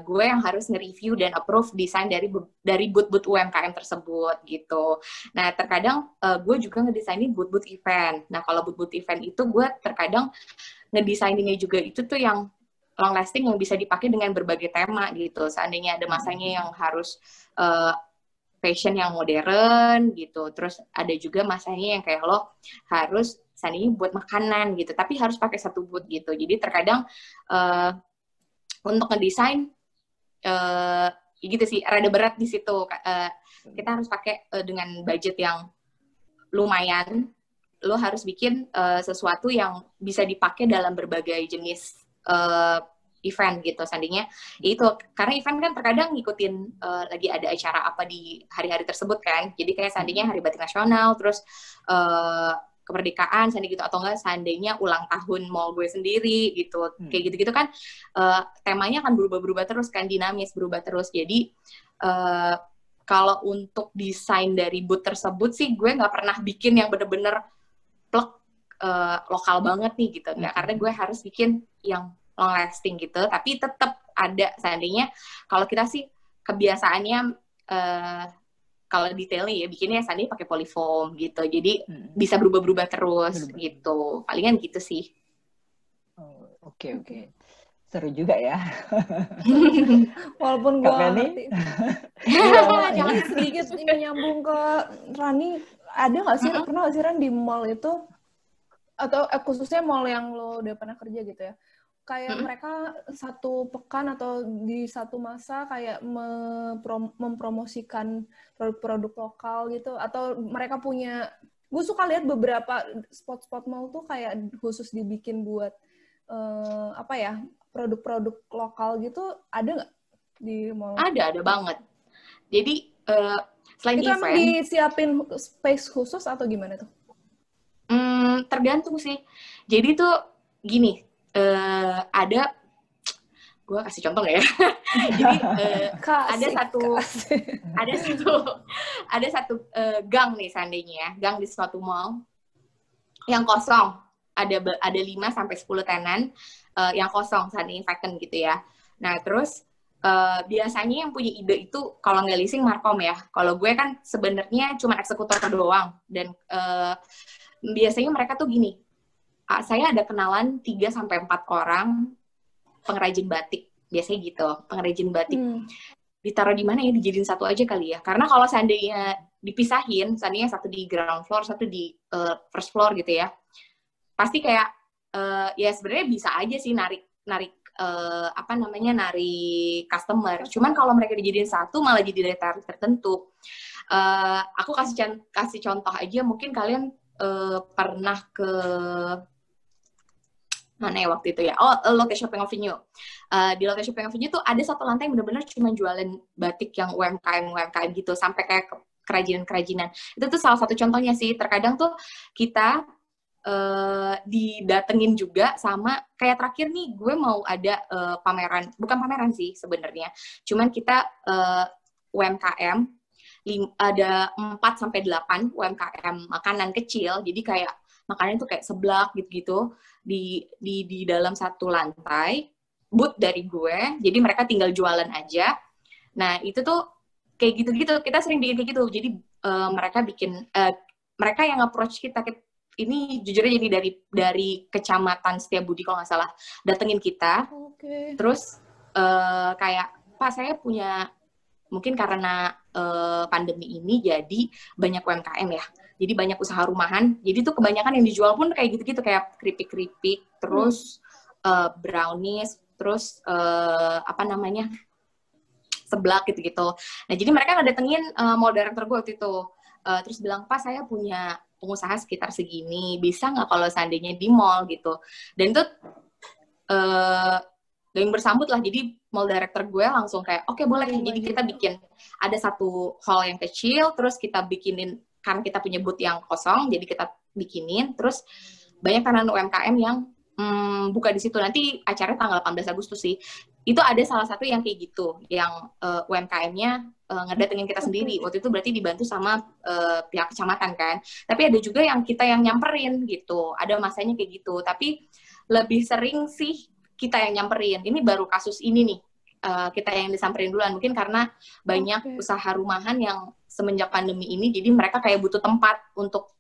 gue yang harus nge-review dan approve desain dari booth-booth UMKM tersebut gitu. Nah terkadang gue juga ngedesainin booth-booth event. Nah kalau booth-booth event itu gue terkadang ngedesaininnya juga itu tuh yang long lasting yang bisa dipakai dengan berbagai tema gitu. Seandainya ada masanya yang harus fashion yang modern gitu. Terus ada juga masanya yang kayak lo harus seandainya buat makanan gitu, tapi harus pakai satu booth gitu. Jadi terkadang untuk ngedesain gitu sih, rada berat di situ. Kita harus pakai dengan budget yang lumayan. Lo harus bikin sesuatu yang bisa dipakai dalam berbagai jenis event gitu. Seandainya itu karena event kan terkadang ngikutin lagi ada acara apa di hari-hari tersebut kan. Jadi kayak seandainya Hari Batik Nasional, terus kemerdekaan seandainya gitu, atau enggak seandainya ulang tahun mall gue sendiri gitu. Kayak gitu-gitu kan temanya akan berubah-berubah terus kan, dinamis, berubah terus. Jadi kalau untuk desain dari booth tersebut sih gue nggak pernah bikin yang bener-bener plek lokal banget nih gitu. Nggak, karena gue harus bikin yang long lasting gitu, tapi tetap ada seandainya kalau kita sih kebiasaannya kalau detailnya ya bikinnya seandainya pakai polyfoam gitu, jadi bisa berubah-berubah terus gitu, palingan gitu sih. Oke. Seru juga ya. Walaupun gue ngerti. Jangan sedikit ini nyambung ke Rani, ada nggak sih, pernah nggak sih Ran di mall itu, atau khususnya mall yang lo udah pernah kerja gitu ya, kayak mereka satu pekan atau di satu masa kayak mempromosikan produk-produk lokal gitu, atau mereka punya, gue suka lihat beberapa spot-spot mall tuh kayak khusus dibikin buat apa ya, produk-produk lokal gitu, ada nggak di mall? Ada banget. Jadi selain itu event, emang disiapin space khusus atau gimana tuh? Tergantung sih. Jadi tuh gini, ada, gue kasih contoh nggak ya? Jadi ada satu gang nih seandainya ya, gang di suatu mall yang kosong, ada 5 sampai 10 tenan yang kosong seandainya vacant gitu ya. Nah terus biasanya yang punya ide itu kalau nggak leasing markom ya. Kalau gue kan sebenarnya cuma eksekutor doang, dan biasanya mereka tuh gini, saya ada kenalan 3 sampai 4 orang pengrajin batik, biasanya gitu, pengrajin batik. Ditaruh di mana ya, dijadiin satu aja kali ya. Karena kalau seandainya dipisahin, seandainya satu di ground floor, satu di first floor gitu ya, pasti kayak ya sebenarnya bisa aja sih narik narik customer. Cuman kalau mereka dijadiin satu malah jadi dari tarif tertentu. Aku kasih contoh aja, mungkin kalian pernah ke mana ya waktu itu ya? Lotte Shopping Avenue. Di Lotte Shopping Avenue tuh ada satu lantai yang benar-benar cuma jualan batik yang UMKM gitu, sampai kayak kerajinan-kerajinan. Itu tuh salah satu contohnya sih. Terkadang tuh kita didatengin juga sama, kayak terakhir nih gue mau ada pameran, bukan pameran sih sebenarnya, cuman kita UMKM, ada 4-8 UMKM makanan kecil, jadi kayak makanan itu kayak seblak gitu-gitu di dalam satu lantai, booth dari gue, jadi mereka tinggal jualan aja. Nah itu tuh kayak gitu-gitu, kita sering bikin kayak gitu, jadi mereka yang approach kita ini jujurnya jadi dari Kecamatan Setiabudi kalau nggak salah, datengin kita. Terus kayak, Pak saya punya, mungkin karena pandemi ini jadi banyak UMKM ya, jadi banyak usaha rumahan, jadi tuh kebanyakan yang dijual pun kayak gitu-gitu, kayak keripik-keripik, terus brownies, terus seblak gitu-gitu. Nah jadi mereka ngedatengin mall director gue waktu itu, terus bilang, Pak saya punya pengusaha sekitar segini, bisa nggak kalau seandainya di mall gitu. Dan itu yang bersambut lah, jadi mall director gue langsung kayak, oke, boleh. Jadi kita bikin, ada satu hall yang kecil, terus kita bikinin, karena kita punya booth yang kosong, jadi kita bikinin, terus banyak tenan UMKM yang buka di situ. Nanti acaranya tanggal 18 Agustus sih. Itu ada salah satu yang kayak gitu, yang UMKM-nya ngedatengin kita sendiri. Waktu itu berarti dibantu sama pihak kecamatan kan. Tapi ada juga yang kita yang nyamperin gitu. Ada masanya kayak gitu. Tapi lebih sering sih kita yang nyamperin. Ini baru kasus ini nih. Kita yang disamperin duluan. Mungkin karena banyak usaha rumahan yang semenjak pandemi ini, jadi mereka kayak butuh tempat untuk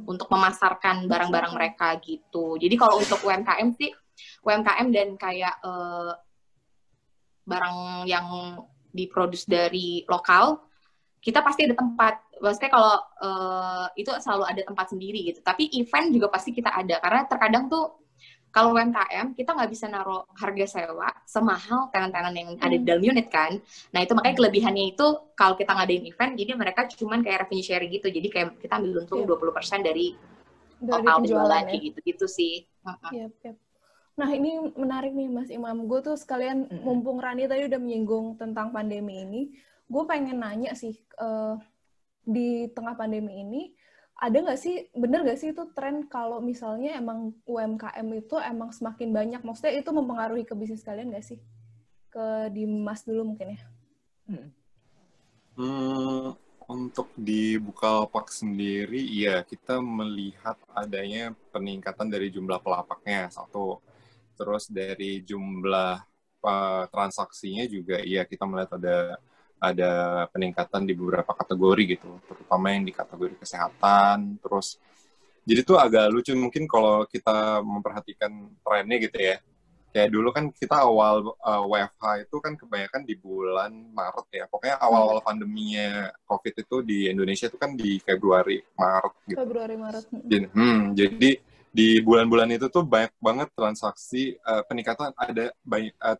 untuk memasarkan barang-barang mereka gitu. Jadi kalau untuk UMKM sih, UMKM dan kayak barang yang diproduksi dari lokal, kita pasti ada tempat. Maksudnya kalau itu selalu ada tempat sendiri gitu. Tapi event juga pasti kita ada. Karena terkadang tuh kalau UMKM, kita nggak bisa naruh harga sewa semahal tenan-tenan yang ada di dalam unit kan. Nah itu makanya kelebihannya itu, kalau kita ngadain event, jadi mereka cuman kayak revenue sharing gitu. Jadi kayak kita ambil untung 20% dari total penjualan kayak gitu-gitu sih. Nah ini menarik nih Mas Imam. Gue tuh sekalian, mumpung Rani tadi udah menyinggung tentang pandemi ini, gue pengen nanya sih, di tengah pandemi ini, ada nggak sih, bener nggak sih itu tren kalau misalnya emang UMKM itu emang semakin banyak, maksudnya itu mempengaruhi ke bisnis kalian nggak sih? Ke Dimas dulu mungkin ya. Untuk di Bukalapak sendiri, ya kita melihat adanya peningkatan dari jumlah pelapaknya, satu. Terus dari jumlah transaksinya juga, ya kita melihat ada peningkatan di beberapa kategori gitu, terutama yang di kategori kesehatan, terus Jadi tuh agak lucu mungkin kalau kita memperhatikan trennya gitu ya. Kayak dulu kan kita awal WFH itu kan kebanyakan di bulan Maret ya. Pokoknya awal-awal pandeminya COVID itu di Indonesia itu kan di Februari, Maret gitu. Februari, Maret. Jadi di bulan-bulan itu tuh banyak banget transaksi peningkatan, ada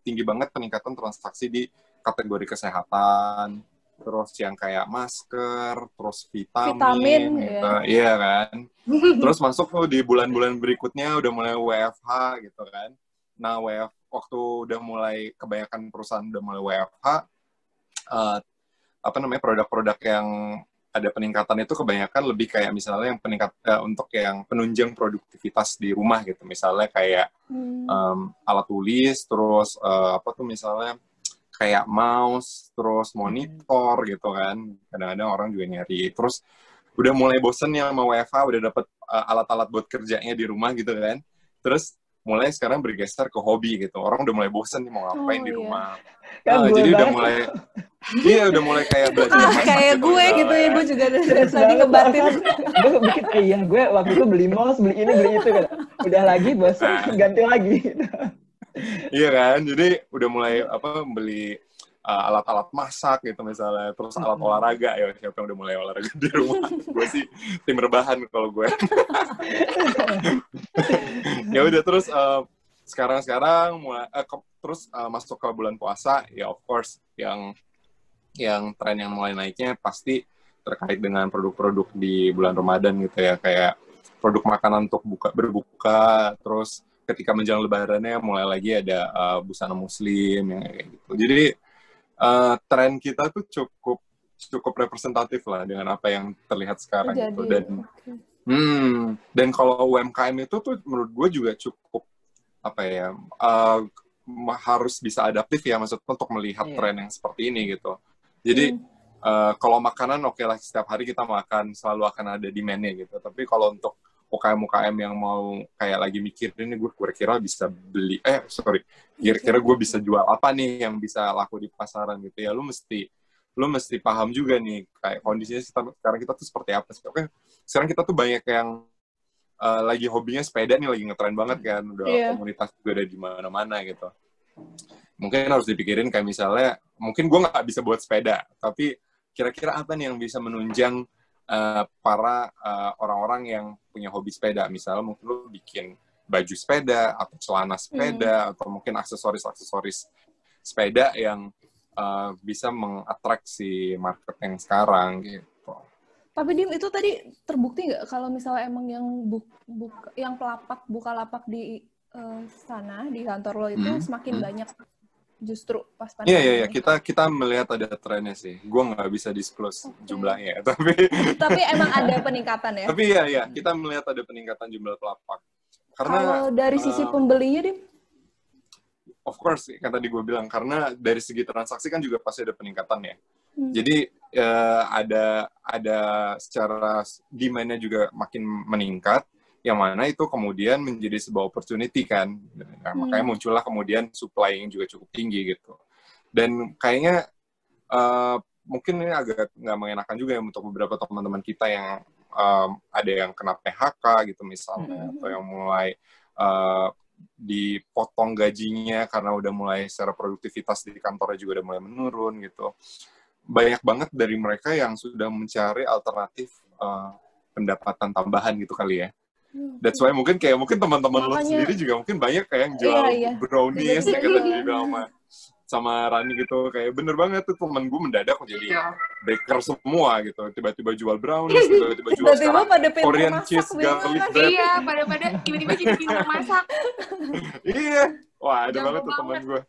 tinggi banget peningkatan transaksi di kategori kesehatan, terus yang kayak masker, terus vitamin gitu. Iya kan. Terus masuk tuh di bulan-bulan berikutnya udah mulai WFH gitu kan. Nah, waktu udah mulai kebanyakan perusahaan udah mulai WFH, produk-produk yang ada peningkatan itu kebanyakan lebih kayak misalnya yang untuk yang penunjang produktivitas di rumah gitu. Misalnya kayak alat tulis, terus misalnya kayak mouse, terus monitor gitu kan. Kadang-kadang orang juga nyari. Terus udah mulai bosen ya sama WFH, udah dapet alat-alat buat kerjanya di rumah gitu kan. Terus mulai sekarang bergeser ke hobi gitu. Orang udah mulai bosen nih mau ngapain di rumah. Jadi udah mulai udah mulai kayak belajar masak kayak gitu, gue gitu ya, gue juga tadi ngebatin. Gue bikin yang gue waktu itu beli mouse, beli ini, beli itu kan. Udah lagi bosan, ganti lagi. Iya kan, jadi udah mulai beli alat-alat masak gitu misalnya, terus alat olahraga ya, siapa yang udah mulai olahraga di rumah? Gue sih tim rebahan kalau gue. Ya udah terus sekarang mulai terus masuk ke bulan puasa ya, of course yang tren yang mulai naiknya pasti terkait dengan produk-produk di bulan Ramadan gitu ya, kayak produk makanan untuk berbuka, terus ketika menjelang lebarannya mulai lagi ada busana muslim yang kayak gitu. Jadi tren kita tuh cukup representatif lah dengan apa yang terlihat sekarang gitu. Dan kalau UMKM itu tuh menurut gue juga cukup harus bisa adaptif ya, maksudnya untuk melihat tren yang seperti ini gitu. Jadi kalau makanan oke lah, setiap hari kita makan selalu akan ada demand-nya gitu. Tapi kalau untuk UKM yang mau kayak lagi mikirin gue kira-kira bisa beli kira-kira gue bisa jual apa nih yang bisa laku di pasaran gitu ya, lu mesti paham juga nih kayak kondisinya sekarang kita tuh seperti apa sih. Oke, sekarang kita tuh banyak yang lagi hobinya sepeda nih, lagi ngetren banget kan, udah komunitas juga ada di mana-mana gitu. Mungkin harus dipikirin kayak misalnya mungkin gue nggak bisa buat sepeda, tapi kira-kira apa nih yang bisa menunjang para orang-orang yang punya hobi sepeda. Misalnya mungkin lo bikin baju sepeda atau celana sepeda atau mungkin aksesoris sepeda yang bisa mengatraksi market yang sekarang gitu. Tapi Dim, itu tadi terbukti nggak kalau misalnya emang yang buka lapak di sana di kantor lo itu semakin banyak justru pas pandemi? Iya, kita melihat ada trennya sih. Gue nggak bisa disclose jumlahnya, tapi emang ada peningkatan ya. Tapi iya, kita melihat ada peningkatan jumlah pelapak. Karena kalau dari sisi pembelinya, Dim? Of course, kan tadi gue bilang, karena dari segi transaksi kan juga pasti ada peningkatan ya. Jadi ada secara demand-nya juga makin meningkat, yang mana itu kemudian menjadi sebuah opportunity kan. Nah, makanya muncullah kemudian supply yang juga cukup tinggi gitu. Dan kayaknya mungkin ini agak nggak mengenakan juga ya untuk beberapa teman-teman kita yang ada yang kena PHK gitu misalnya, atau yang mulai dipotong gajinya karena udah mulai secara produktivitas di kantornya juga udah mulai menurun gitu. Banyak banget dari mereka yang sudah mencari alternatif pendapatan tambahan gitu kali ya. That's why mungkin teman-teman lo sendiri juga mungkin banyak kayak yang jual brownies ya kan tadi sama Rani gitu, kayak bener banget tuh temen gue mendadak jadi baker semua gitu, tiba-tiba jual brownies, tiba-tiba jual Korean cheese garlic bread. Iya, pada tiba-tiba jadi pintar masak. Iya, wah ada banget tuh temen gue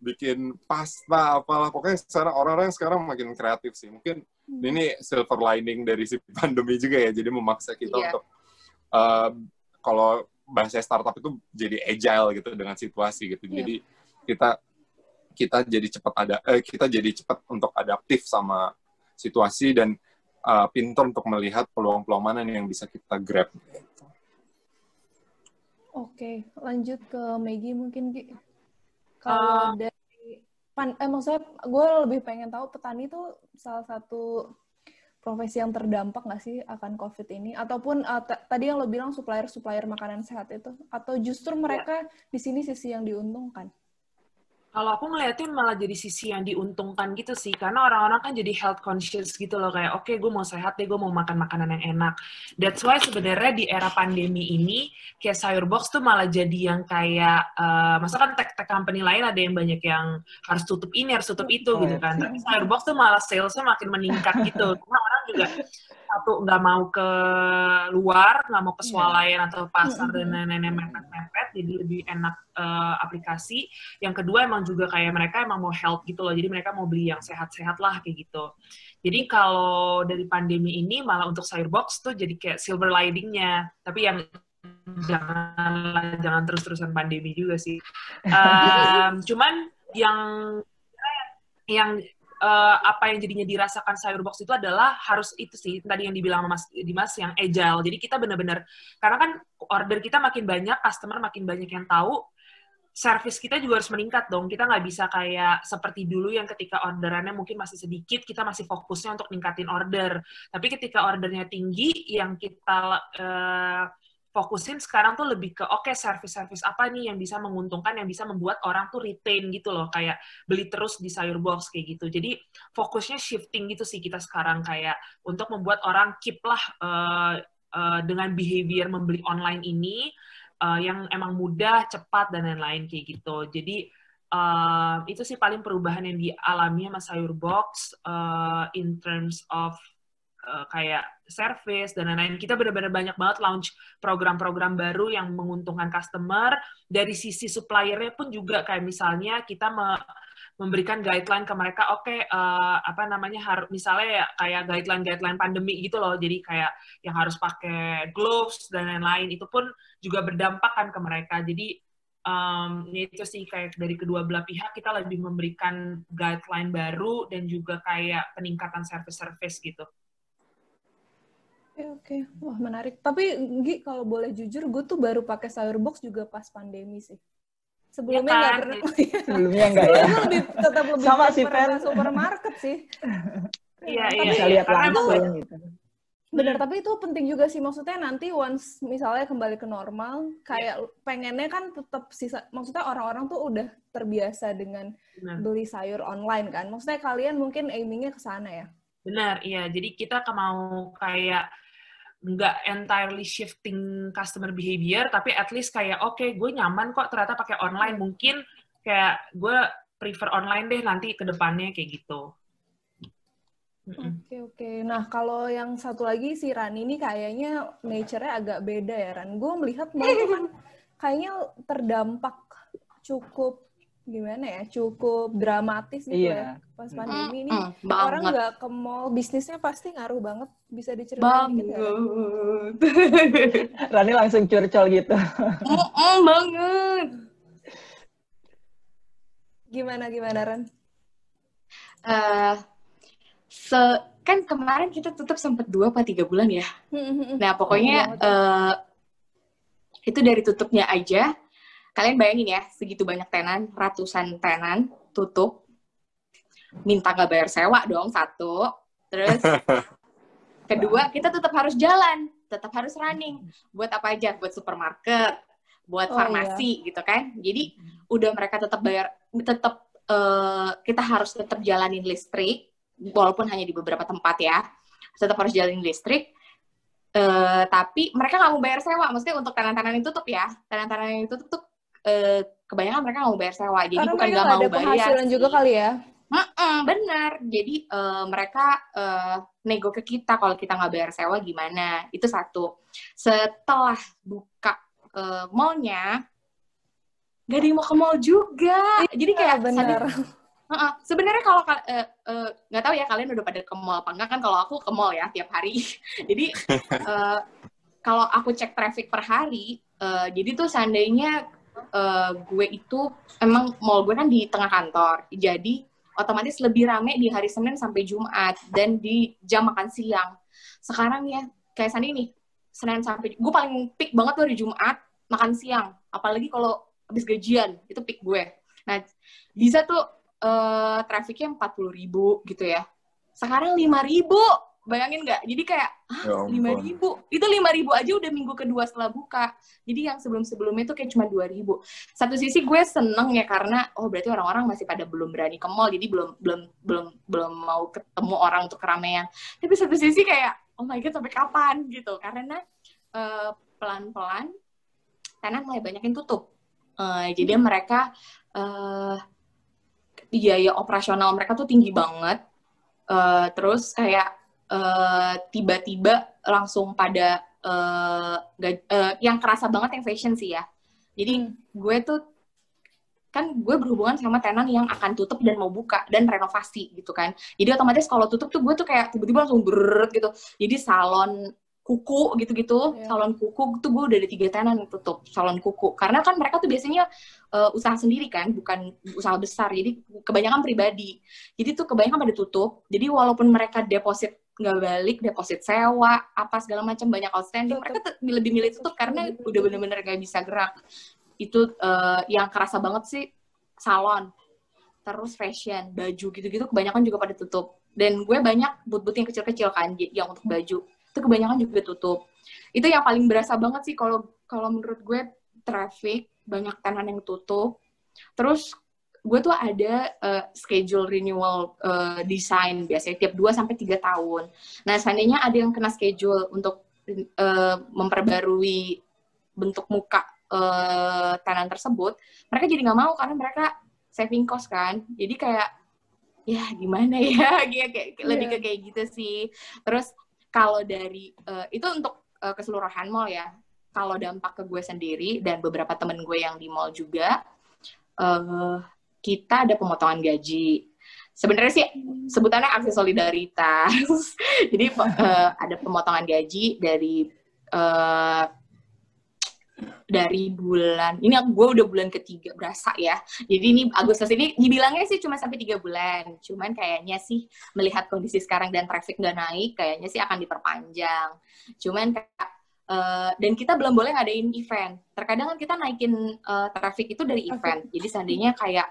bikin pasta apalah, pokoknya sekarang orang-orang sekarang makin kreatif sih. Mungkin ini silver lining dari si pandemi juga ya, jadi memaksa kita untuk kalau bahasa startup itu jadi agile gitu dengan situasi gitu. Jadi kita jadi cepat untuk adaptif sama situasi dan pintar untuk melihat peluang-peluang mana yang bisa kita grab. Oke, lanjut ke Maggie mungkin, Gi. Kalau dari maksudnya gue lebih pengen tahu petani itu salah satu profesi yang terdampak nggak sih akan COVID ini? Ataupun tadi yang lo bilang supplier makanan sehat itu? Atau justru mereka di sini sisi yang diuntungkan? Kalau aku ngeliatin malah jadi sisi yang diuntungkan gitu sih, karena orang-orang kan jadi health conscious gitu loh, kayak oke, gue mau sehat deh, gue mau makan makanan yang enak. That's why sebenarnya di era pandemi ini, kayak Sayur Box tuh malah jadi yang kayak, maksudnya kan tech company lain ada yang banyak yang harus tutup ini, harus tutup itu gitu kan. Tapi Sayur Box tuh malah salesnya makin meningkat gitu, karena orang juga satu nggak mau ke luar, nggak mau ke swalayan atau pasar dan nenek mepet-mepet, jadi lebih enak aplikasi. Yang kedua emang juga kayak mereka emang mau health gitu loh, jadi mereka mau beli yang sehat-sehat lah kayak gitu. Jadi kalau dari pandemi ini malah untuk Sayur Box tuh jadi kayak silver lining-nya, tapi yang jangan terus-terusan pandemi juga sih. Cuman yang apa yang jadinya dirasakan Sayur Box itu adalah harus itu sih tadi yang dibilang Mas Dimas yang agile. Jadi kita benar-benar, karena kan order kita makin banyak, customer makin banyak yang tahu, service kita juga harus meningkat dong. Kita nggak bisa kayak seperti dulu yang ketika orderannya mungkin masih sedikit, kita masih fokusnya untuk ningkatin order. Tapi ketika ordernya tinggi, yang kita fokusin sekarang tuh lebih ke oke, service apa nih yang bisa menguntungkan, yang bisa membuat orang tuh retain gitu loh, kayak beli terus di Sayur Box kayak gitu. Jadi fokusnya shifting gitu sih kita sekarang, kayak untuk membuat orang keep lah dengan behavior membeli online ini yang emang mudah, cepat dan lain-lain kayak gitu. Jadi itu sih paling perubahan yang dialami sama Sayur Box in terms of kayak service dan lain-lain. Kita benar-benar banyak banget launch program-program baru yang menguntungkan customer. Dari sisi suppliernya pun juga kayak misalnya kita memberikan guideline ke mereka, misalnya ya kayak guideline pandemi gitu loh. Jadi kayak yang harus pakai gloves dan lain-lain, itu pun juga berdampak kan ke mereka. Jadi itu sih kayak dari kedua belah pihak kita lebih memberikan guideline baru dan juga kayak peningkatan service gitu. Oke. Wah, menarik. Tapi Gi, kalau boleh jujur, gue tuh baru pakai Sayur Box juga pas pandemi sih. Sebelumnya nggak pernah. Sebelumnya nggak ya. Tetap lebih sama sih, Pen. Supermarket sih. Iya. Bisa lihat langsung gitu. Bener, tapi itu penting juga sih. Maksudnya nanti once misalnya kembali ke normal, kayak pengennya kan tetap maksudnya orang-orang tuh udah terbiasa dengan beli sayur online kan. Maksudnya kalian mungkin aiming-nya ke sana ya? Benar, iya. Jadi kita mau kayak nggak entirely shifting customer behavior, tapi at least kayak oke, gue nyaman kok ternyata pakai online. Mungkin kayak gue prefer online deh nanti ke depannya kayak gitu. Oke. Nah, kalau yang satu lagi si Ran ini kayaknya nature-nya agak beda ya, Ran. Gue melihat mereka kan kayaknya terdampak cukup cukup dramatis gitu ya pas pandemi ini. Orang nggak ke mall, bisnisnya pasti ngaruh banget. Bisa diceritain gitu ya? Rani langsung curcol gitu. Banget. Gimana Ran? Kan kemarin kita tutup sempat 2 atau 3 bulan ya. Nah pokoknya itu dari tutupnya aja. Kalian bayangin ya, segitu banyak tenan, ratusan tenan, tutup. Minta nggak bayar sewa dong, satu. Terus, kedua, kita tetap harus jalan, tetap harus running. Buat apa aja? Buat supermarket, buat farmasi gitu kan. Jadi, udah mereka tetap bayar, kita harus tetap jalanin listrik, walaupun hanya di beberapa tempat ya. Tetap harus jalanin listrik. Tapi mereka nggak mau bayar sewa. Maksudnya untuk tenan-tenan yang tutup ya. Tenan-tenan yang tutup kebanyakan mereka nggak mau bayar sewa, jadi karena bukan nggak mau bayar. Karena ada penghasilan juga kali ya. Bener, jadi mereka nego ke kita kalau kita nggak bayar sewa gimana. Itu satu. Setelah buka mallnya, nggak ada yang mau ke mall juga. Jadi kayak bener. Sebenarnya kalau nggak tahu ya kalian udah pada ke mall apa enggak, kan kalau aku ke mall ya tiap hari. Jadi kalau aku cek traffic per hari, jadi tuh seandainya gue itu emang mall gue kan di tengah kantor, jadi otomatis lebih rame di hari Senin sampai Jumat dan di jam makan siang. Sekarang ya kayak Sandi nih, Senin sampai gue paling peak banget tuh di Jumat makan siang, apalagi kalau habis gajian itu peak gue. Nah bisa tuh trafficnya 40.000 gitu ya, sekarang 5.000 Bayangin nggak? Jadi kayak, Ya 5.000. Itu 5.000 aja udah minggu kedua setelah buka. Jadi yang sebelum-sebelumnya tuh kayak cuma 2.000. Satu sisi gue seneng ya karena, oh berarti orang-orang masih pada belum berani ke mall, jadi belum mau ketemu orang untuk keramaian. Tapi satu sisi kayak, oh my God, sampai kapan gitu? Karena pelan-pelan Tenan mulai banyak yang tutup. Jadi mereka biaya operasional mereka tuh tinggi banget. Terus kayak tiba-tiba langsung pada yang kerasa banget yang fashion sih ya. Jadi gue tuh kan gue berhubungan sama tenan yang akan tutup dan mau buka dan renovasi gitu kan. Jadi otomatis kalau tutup tuh gue tuh kayak tiba-tiba langsung berret gitu. Jadi salon kuku gitu-gitu, salon kuku tuh gue udah ada 3 tenan yang tutup salon kuku. Karena kan mereka tuh biasanya usaha sendiri kan, bukan usaha besar. Jadi kebanyakan pribadi. Jadi tuh kebanyakan pada tutup. Jadi walaupun mereka deposit nggak balik, deposit sewa, apa segala macam banyak outstanding, mereka lebih milih tutup karena udah bener-bener gak bisa gerak. Itu yang kerasa banget sih salon, terus fashion, baju gitu-gitu kebanyakan juga pada tutup. Dan gue banyak but-but yang kecil-kecil kan, yang untuk baju itu kebanyakan juga tutup. Itu yang paling berasa banget sih kalau menurut gue traffic, banyak tenan yang tutup. Terus gue tuh ada schedule renewal design biasanya tiap 2-3 tahun. Nah, seandainya ada yang kena schedule untuk memperbarui bentuk muka tenan tersebut, mereka jadi nggak mau karena mereka saving cost kan. Jadi kayak, ya gimana ya, kayak lebih ke kayak gitu sih. Terus kalau dari, itu untuk keseluruhan mall ya. Kalau dampak ke gue sendiri dan beberapa temen gue yang di mall juga, kita ada pemotongan gaji. Sebenarnya sih sebutannya aksi solidaritas. Jadi ada pemotongan gaji dari bulan ini, gue udah bulan ketiga berasa ya. Jadi ini Agustus ini dibilangnya sih cuma sampai 3 bulan. Cuman kayaknya sih melihat kondisi sekarang dan traffic nggak naik, kayaknya sih akan diperpanjang. Cuman dan kita belum boleh ngadain event. Terkadang kan kita naikin traffic itu dari event. Jadi seandainya kayak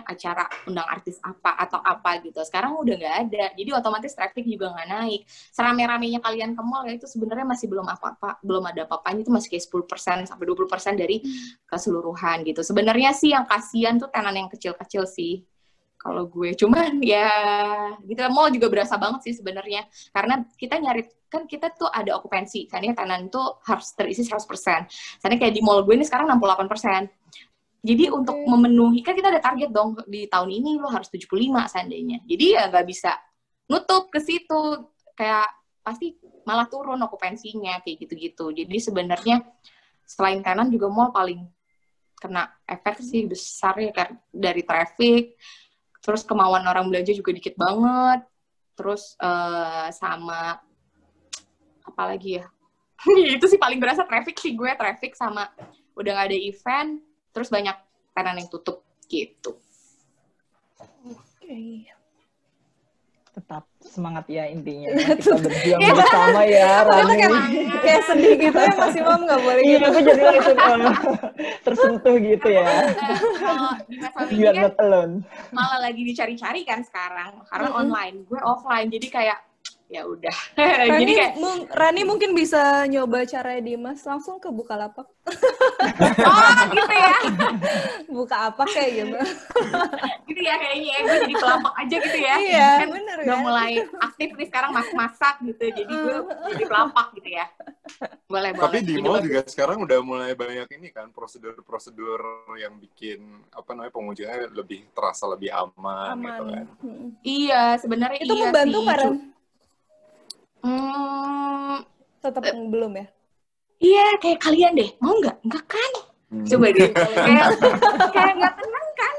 acara undang artis apa atau apa gitu. Sekarang udah nggak ada. Jadi otomatis traffic juga nggak naik. Serame-ramenya kalian ke mall ya itu sebenarnya masih belum ada apa-apanya, itu masih kayak 10% sampai 20% dari keseluruhan gitu. Sebenarnya sih yang kasihan tuh tenan yang kecil-kecil sih. Kalau gue cuman ya gitu, mall juga berasa banget sih sebenarnya. Karena kita nyari, kan kita tuh ada okupansi. Karena tenan tuh harus terisi 100%. Karena kayak di mall gue ini sekarang 68%. Jadi untuk memenuhi, kan kita ada target dong, di tahun ini lo harus 75 seandainya. Jadi ya nggak bisa nutup ke situ, kayak pasti malah turun okupansinya, kayak gitu-gitu. Jadi sebenarnya selain tenan juga mall paling kena efek sih besar ya, dari traffic, terus kemauan orang belanja juga dikit banget, terus sama apa lagi ya? Itu sih paling berasa traffic sih gue, traffic sama udah nggak ada event. Terus banyak tenan yang tutup gitu. Oke. Tetap semangat ya intinya. Kita berjuang bersama ya, Rani. Kayak sedih gitu ya, Mas Imam, nggak boleh gitu. Iya, aku jadi langsung tersentuh gitu ya. Kalau di masa ini You're kan not alone. malah lagi dicari-cari kan sekarang. Karena online, gue offline. Jadi kayak ya udah. Jadi kayak Rani mungkin bisa nyoba caranya Dimas, langsung ke Bukalapak. oh gitu ya. Buka apa kayak gitu. Gitu ya kayaknya gue jadi pelapak aja gitu ya. Iya, Kan bener udah kan? mulai aktif nih sekarang masak gitu. Jadi gue jadi pelapak gitu ya. Boleh. Tapi di Jadi mall bagus. juga sekarang udah mulai banyak ini kan, prosedur-prosedur yang bikin pengunjungnya lebih terasa lebih aman. Gitu kan. Iya, sebenarnya Itu iya membantu sih. Karen? Tetap belum ya? Iya, kayak kalian deh. Mau nggak? Enggak kan? Coba deh. kayak nggak tenang kan?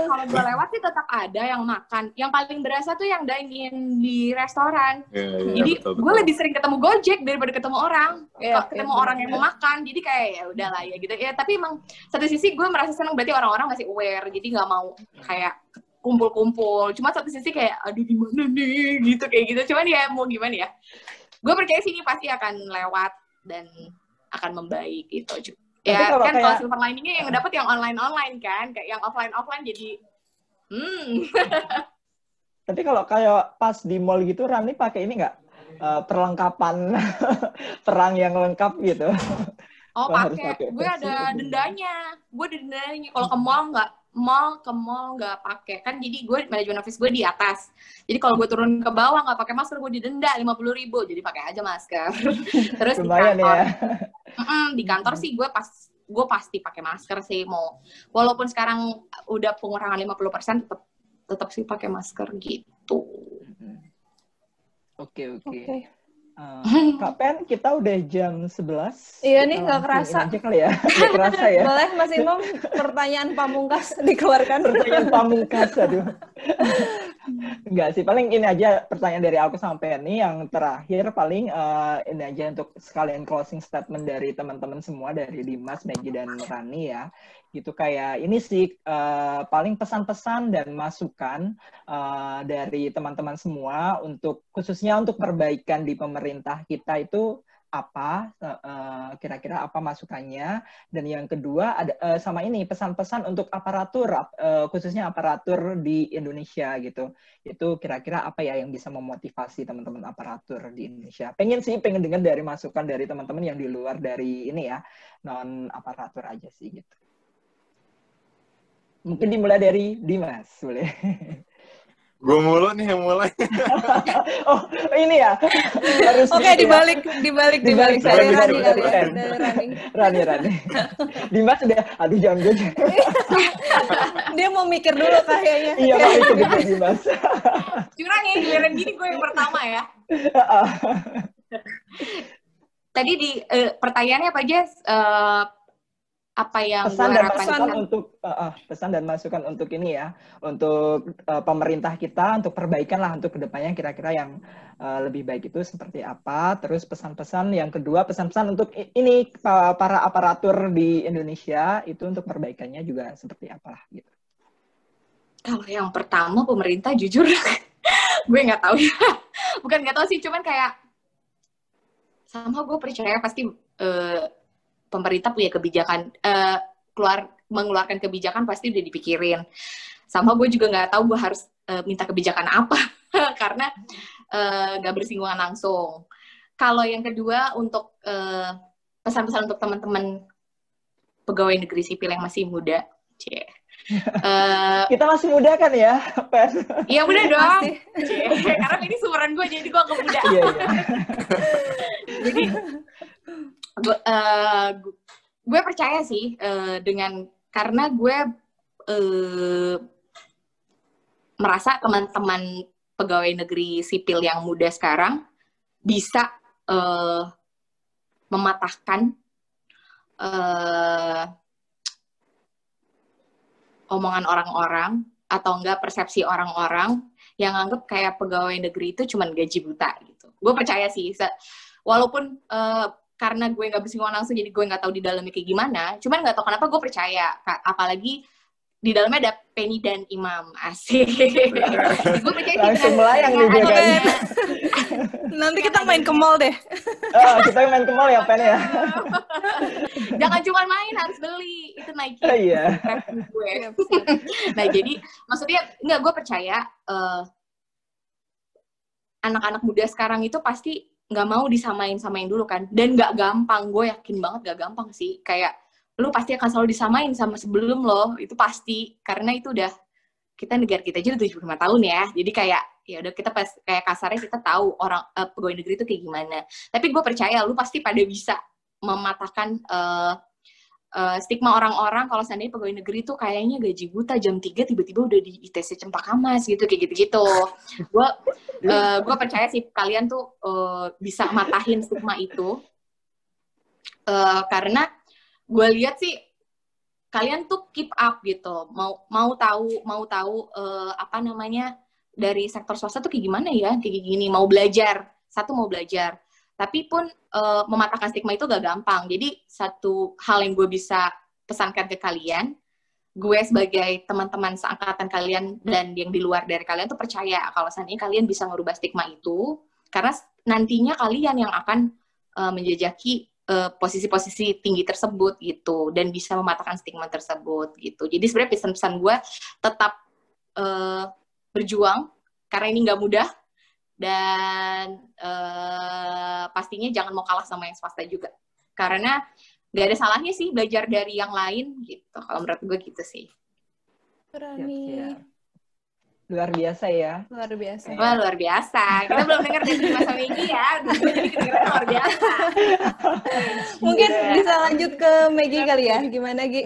Kalau gue lewat sih tetap ada yang makan. Yang paling berasa tuh yang dine-in di restoran. Jadi betul. gue lebih sering ketemu Gojek daripada ketemu orang. Ketemu bener. orang yang mau makan. Jadi kayak ya udahlah ya gitu. Ya tapi emang satu sisi gue merasa senang, berarti orang-orang masih aware. Jadi nggak mau kayak kumpul-kumpul. Cuma satu sisi kayak aduh di mana nih gitu kayak gitu. Cuman ya mau gimana ya? Gue percaya sini pasti akan lewat dan akan membaik gitu. Ya kalau kan kayak, kalau silver liningnya yang dapat yang online kan, kayak yang offline jadi Tapi kalau kayak pas di mall gitu, Rani pakai ini nggak? Perlengkapan perang yang lengkap gitu. Oh, Harus pakai. Gue face ada shield. dendanya. Gue ada dendanya. Kalau ke mall nggak pakai. Kan jadi gue manajemen office gue di atas. Jadi kalau gue turun ke bawah nggak pakai masker, gue didenda 50.000. Jadi pakai aja masker. Terus Lumayan di kantor, ya. di kantor sih gue pasti pakai masker sih, mau walaupun sekarang udah pengurangan 50% tetap sih pakai masker gitu. Oke. Oke. Kak Pen, kita udah jam 11. Iya Kita nih, nggak langsung kerasa. ini aja kali ya. Nggak kerasa ya. Boleh Mas Imam, pertanyaan pamungkas dikeluarkan. Pertanyaan pamungkas, aduh. Enggak sih, paling ini aja pertanyaan dari aku sama Penny. Yang terakhir paling ini aja untuk sekalian closing statement dari teman-teman semua, dari Dimas, Maggie, dan Rani ya. Gitu kayak ini sih paling pesan-pesan dan masukan dari teman-teman semua untuk khususnya untuk perbaikan di pemerintah kita itu apa kira-kira apa masukannya, dan yang kedua ada sama ini pesan-pesan untuk aparatur khususnya aparatur di Indonesia gitu, itu kira-kira apa ya yang bisa memotivasi teman-teman aparatur di Indonesia. Pengen dengar dari masukan dari teman-teman yang di luar dari ini ya, non aparatur aja sih gitu. Mungkin dimulai dari Dimas, boleh. Gue mulu nih yang mulai. Oh, ini ya. Oke, dibalik saya Rani kali ya. Dari Rani. Dimas udah, aduh jangan gue. Dia mau mikir dulu kayaknya. Iya, mau mikir dulu Dimas. Curang ya, giliran gini gue yang pertama ya. Tadi di pertanyaannya apa aja? Apa yang pesan gue dan harapkan masukan untuk pesan dan masukan untuk ini ya, untuk pemerintah kita untuk perbaikan lah untuk kedepannya kira-kira yang lebih baik itu seperti apa. Terus pesan-pesan yang kedua, pesan-pesan untuk ini para aparatur di Indonesia itu untuk perbaikannya juga seperti apa gitu. Kalau yang pertama pemerintah jujur gue nggak tahu ya, bukan nggak tahu sih, cuman kayak sama gue percaya pasti pemerintah punya kebijakan, mengeluarkan kebijakan pasti udah dipikirin. Sama gue juga nggak tahu gue harus minta kebijakan apa, karena nggak bersinggungan langsung. Kalau yang kedua, untuk pesan-pesan untuk teman-teman pegawai negeri sipil yang masih muda. Kita masih muda kan ya, Pen? Iya muda dong. Karena ini sumuran gue, jadi gue agak muda. Iya. Jadi gue percaya sih karena gue merasa teman-teman pegawai negeri sipil yang muda sekarang bisa mematahkan omongan orang-orang atau enggak persepsi orang-orang yang anggap kayak pegawai negeri itu cuma gaji buta gitu. Gue percaya sih, walaupun karena gue nggak bersinggungan langsung, jadi gue nggak tahu di dalamnya kayak gimana. Cuman nggak tahu kenapa gue percaya, apalagi di dalamnya ada Penny dan Imam, asik. Gue percaya langsung melayang nih dia kan. Nanti kita main ke mall deh. Kita main ke mall ya, Penny ya. Jangan cuma main, harus beli. Itu Nike. Iya. Gue. Nah jadi maksudnya nggak, gue percaya anak-anak muda sekarang itu pasti nggak mau disamain dulu kan, dan nggak gampang, gue yakin banget gak gampang sih, kayak lu pasti akan selalu disamain sama sebelum lo, itu pasti, karena itu udah, negara kita aja udah 75 tahun ya, jadi kayak, ya udah kita kayak kasarnya kita tahu orang pegawai negeri itu kayak gimana, tapi gue percaya lu pasti pada bisa mematahkan stigma orang-orang kalau seandainya pegawai negeri tuh kayaknya gaji buta, jam 3 tiba-tiba udah di ITC Cempaka Mas gitu, kayak gitu-gitu. Gue percaya sih kalian tuh bisa matahin stigma itu, karena gue lihat sih kalian tuh keep up gitu, mau tahu apa namanya dari sektor swasta tuh kayak gimana ya, kayak gini, mau belajar, tapi pun mematahkan stigma itu gak gampang. Jadi satu hal yang gue bisa pesankan ke kalian, gue sebagai teman-teman seangkatan kalian dan yang di luar dari kalian tuh percaya kalau seandainya kalian bisa merubah stigma itu, karena nantinya kalian yang akan menjajaki posisi-posisi tinggi tersebut gitu, dan bisa mematahkan stigma tersebut gitu. Jadi sebenarnya pesan-pesan gue tetap berjuang, karena ini nggak mudah, dan pastinya jangan mau kalah sama yang swasta juga, karena nggak ada salahnya sih belajar dari yang lain gitu. Kalau menurut gue gitu sih. Keren Siap, nih. siap. Luar biasa ya. Luar biasa. Wah, luar biasa. Kita belum dengar dari Mas Megi ya. Jadi kita dengar luar biasa. Mungkin bisa lanjut ke Megi kali ya. Gimana, Gi?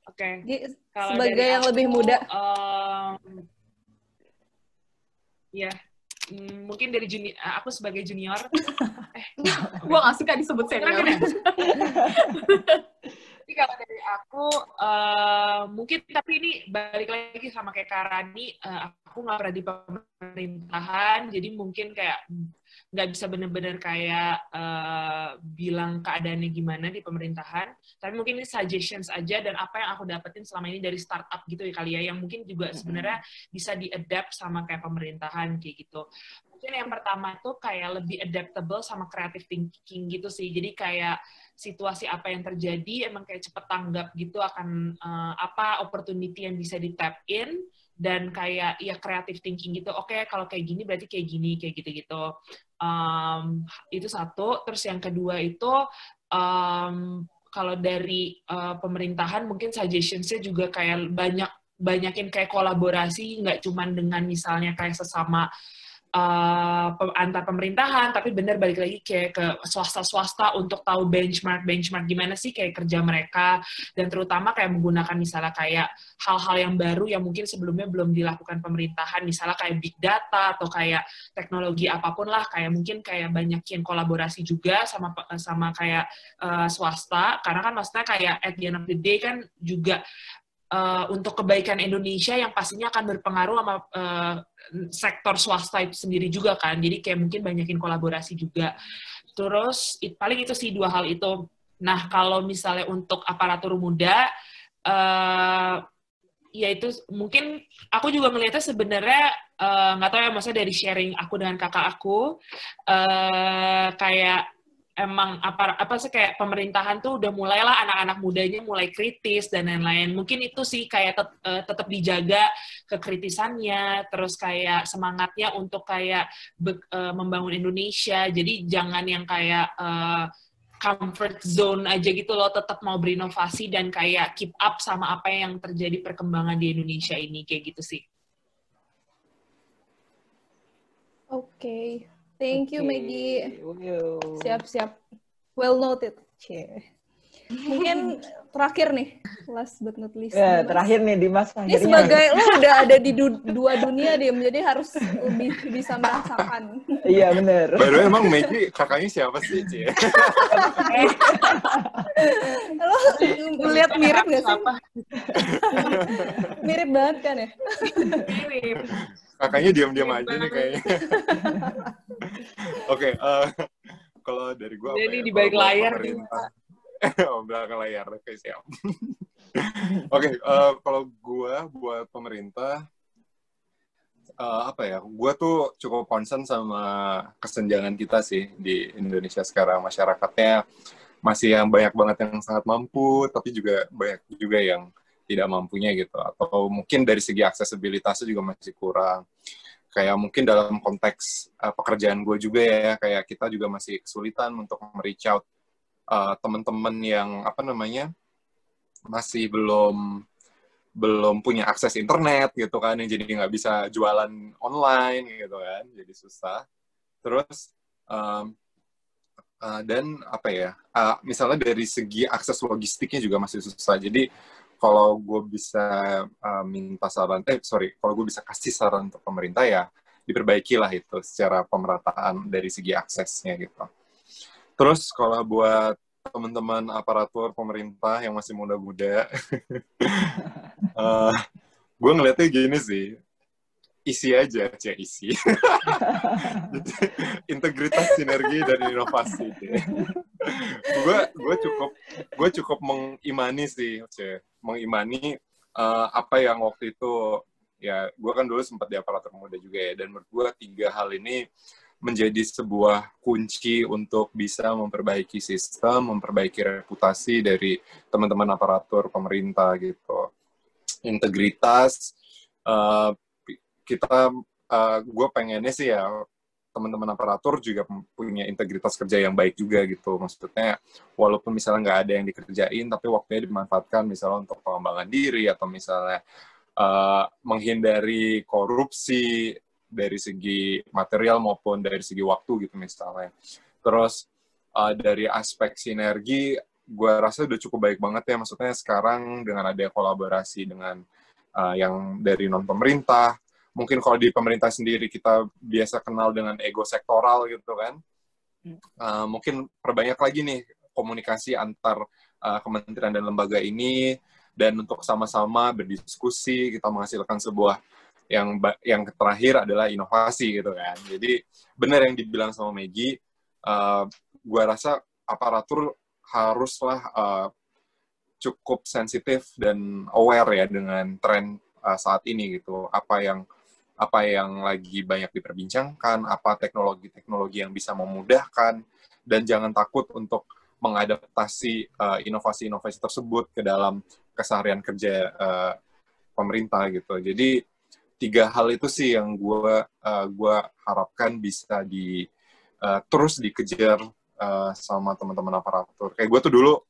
Oke. Gi, Kalau sebagai dari yang lebih muda. Ya, mungkin dari junior, aku sebagai junior. Gue nggak suka disebut senior. Tapi kalau dari aku, mungkin, tapi ini balik lagi sama kayak Karani, aku nggak pernah di pemerintahan, jadi mungkin kayak nggak bisa bener-bener kayak bilang keadaannya gimana di pemerintahan, tapi mungkin ini suggestions aja dan apa yang aku dapetin selama ini dari startup gitu ya kali ya, yang mungkin juga sebenarnya bisa di-adapt sama kayak pemerintahan kayak gitu. Mungkin yang pertama tuh kayak lebih adaptable sama creative thinking gitu sih, jadi kayak situasi apa yang terjadi emang kayak cepet tanggap gitu akan apa opportunity yang bisa di tap in, dan kayak ya creative thinking gitu. Oke, kalau kayak gini berarti kayak gini, kayak gitu-gitu. Itu satu. Terus yang kedua itu kalau dari pemerintahan mungkin suggestions-nya juga kayak banyakin kayak kolaborasi, nggak cuman dengan misalnya kayak sesama antar pemerintahan, tapi bener balik lagi kayak ke swasta-swasta untuk tahu benchmark gimana sih kayak kerja mereka, dan terutama kayak menggunakan misalnya kayak hal-hal yang baru yang mungkin sebelumnya belum dilakukan pemerintahan, misalnya kayak big data atau kayak teknologi apapun lah, kayak mungkin kayak banyakin kolaborasi juga sama kayak swasta, karena kan maksudnya kayak at the end of the day kan juga untuk kebaikan Indonesia yang pastinya akan berpengaruh sama sektor swasta itu sendiri juga kan. Jadi kayak mungkin banyakin kolaborasi juga. Terus paling itu sih dua hal itu. Nah, kalau misalnya untuk aparatur muda, ya itu mungkin aku juga melihatnya sebenarnya nggak tahu ya, maksudnya dari sharing aku dengan kakak aku, kayak emang apa sih kayak pemerintahan tuh udah mulailah anak-anak mudanya mulai kritis dan lain-lain. Mungkin itu sih kayak tetap dijaga kekritisannya, terus kayak semangatnya untuk kayak membangun Indonesia. Jadi jangan yang kayak comfort zone aja gitu loh, tetap mau berinovasi dan kayak keep up sama apa yang terjadi perkembangan di Indonesia ini, kayak gitu sih. Oke. Thank you, Maggie. Wow. Siap-siap. Well noted. Mungkin terakhir nih, last but not least. Ya, terakhir nih Dimas. Ini sebagai lo udah ada di dua dunia, Dim, jadi harus lebih bisa merasakan. Iya, bener. Baru emang Maggie kakaknya siapa sih, Cie? Lo ngeliat mirip nggak sih? Mirip banget kan ya? Mirip. Kakaknya diam-diam aja nih kayaknya. Oke, kalau dari gue apa Jadi ya? di balik layar nih. Oh, belakang layar, oke siap. Oke, kalau gue buat pemerintah, apa ya? Gue tuh cukup concern sama kesenjangan kita sih di Indonesia sekarang. Masyarakatnya masih yang banyak banget yang sangat mampu, tapi juga banyak juga yang tidak mampunya gitu. Atau mungkin dari segi aksesibilitasnya juga masih kurang. Kayak mungkin dalam konteks pekerjaan gue juga ya, kayak kita juga masih kesulitan untuk reach out teman-teman yang apa namanya masih belum punya akses internet gitu kan, yang jadi nggak bisa jualan online gitu kan, jadi susah. Terus dan apa ya, misalnya dari segi akses logistiknya juga masih susah. Jadi kalau gue bisa minta saran, kalau gue bisa kasih saran untuk pemerintah ya, diperbaikilah itu secara pemerataan dari segi aksesnya gitu. Terus kalau buat teman-teman aparatur pemerintah yang masih muda-muda, gue ngeliatnya gini sih, isi aja, isi. Integritas, sinergi, dan inovasi. Gue cukup mengimani sih, mengimani apa yang waktu itu, ya gue kan dulu sempat di aparatur muda juga ya, dan menurut gue 3 hal ini menjadi sebuah kunci untuk bisa memperbaiki sistem, memperbaiki reputasi dari teman-teman aparatur pemerintah gitu. Integritas, gue pengennya sih ya teman-teman aparatur juga punya integritas kerja yang baik juga gitu. Maksudnya walaupun misalnya nggak ada yang dikerjain, tapi waktunya dimanfaatkan misalnya untuk pengembangan diri atau misalnya menghindari korupsi dari segi material maupun dari segi waktu gitu misalnya. Terus dari aspek sinergi, gue rasa udah cukup baik banget ya. Maksudnya sekarang dengan ada kolaborasi dengan yang dari non-pemerintah, mungkin kalau di pemerintah sendiri kita biasa kenal dengan ego sektoral gitu kan, mungkin perbanyak lagi nih komunikasi antar kementerian dan lembaga ini, dan untuk sama-sama berdiskusi, kita menghasilkan sebuah yang terakhir adalah inovasi gitu kan. Jadi benar yang dibilang sama Maggie, gue rasa aparatur haruslah cukup sensitif dan aware ya dengan tren saat ini gitu. Apa yang lagi banyak diperbincangkan, apa teknologi-teknologi yang bisa memudahkan, dan jangan takut untuk mengadaptasi inovasi-inovasi tersebut ke dalam keseharian kerja pemerintah gitu. Jadi 3 hal itu sih yang gue harapkan bisa terus dikejar sama teman-teman aparatur. Kayak gue tuh dulu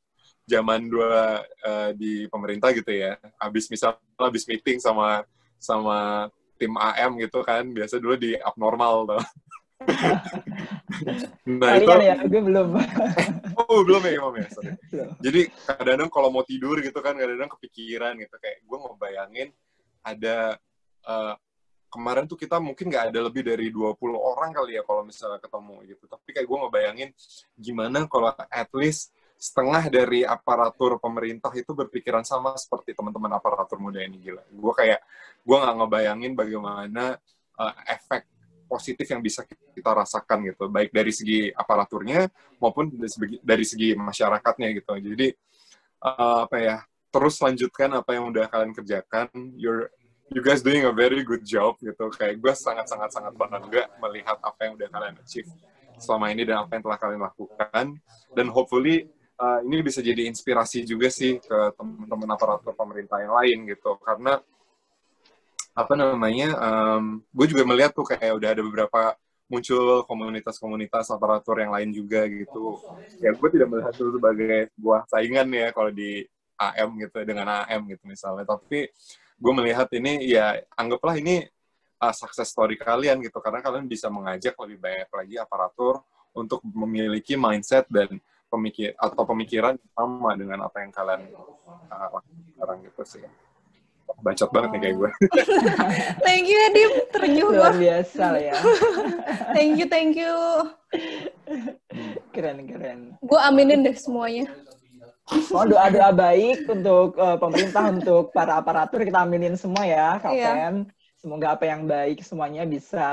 zaman di pemerintah gitu ya, habis meeting sama tim AM gitu kan, biasa dulu di abnormal tuh. Nah itu ya, gue belum. belum ya, sorry. Jadi kadang-kadang kalau mau tidur gitu kan, kadang-kadang kepikiran gitu, kayak gue ngebayangin ada kemarin tuh kita mungkin nggak ada lebih dari 20 orang kali ya kalau misalnya ketemu gitu, tapi kayak gue ngebayangin gimana kalau at least setengah dari aparatur pemerintah itu berpikiran sama seperti teman-teman aparatur muda ini. Gila. Gue nggak ngebayangin bagaimana efek positif yang bisa kita rasakan gitu, baik dari segi aparaturnya maupun dari segi masyarakatnya gitu. Jadi terus lanjutkan apa yang udah kalian kerjakan. You guys doing a very good job gitu. Kayak gue sangat bangga melihat apa yang udah kalian achieve selama ini dan apa yang telah kalian lakukan. Dan hopefully ini bisa jadi inspirasi juga sih ke teman-teman aparatur pemerintah yang lain gitu, karena gue juga melihat tuh kayak udah ada beberapa muncul komunitas-komunitas aparatur yang lain juga gitu. Ya gue tidak melihat itu sebagai sebuah saingan ya kalau di AM gitu, dengan AM gitu misalnya, tapi gue melihat ini ya anggaplah ini success story kalian gitu, karena kalian bisa mengajak lebih banyak lagi aparatur untuk memiliki mindset dan pemikiran sama dengan apa yang kalian lakukan sekarang gitu sih. Bacot banget nih kayak gue. Thank you, Adim. Ternyuh gue. Luar biasa lah ya. Thank you. Keren. Gue aminin deh semuanya. Doa-doa baik untuk pemerintah, untuk para aparatur, kita aminin semua ya, Kak Pen. Semoga apa yang baik semuanya bisa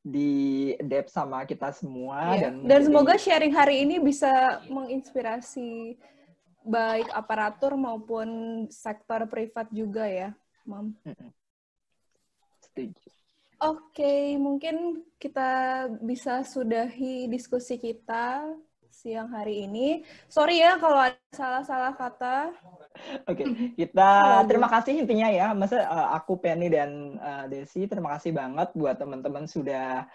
di-adapt sama kita semua. Dan semoga sharing hari ini bisa menginspirasi baik aparatur maupun sektor privat juga ya, Mam. Setuju. Oke, mungkin kita bisa sudahi diskusi kita siang hari ini. Sorry ya kalau ada salah-salah kata. Oke, kita terima kasih intinya ya. Aku, Penny, dan Desi, terima kasih banget buat teman-teman sudah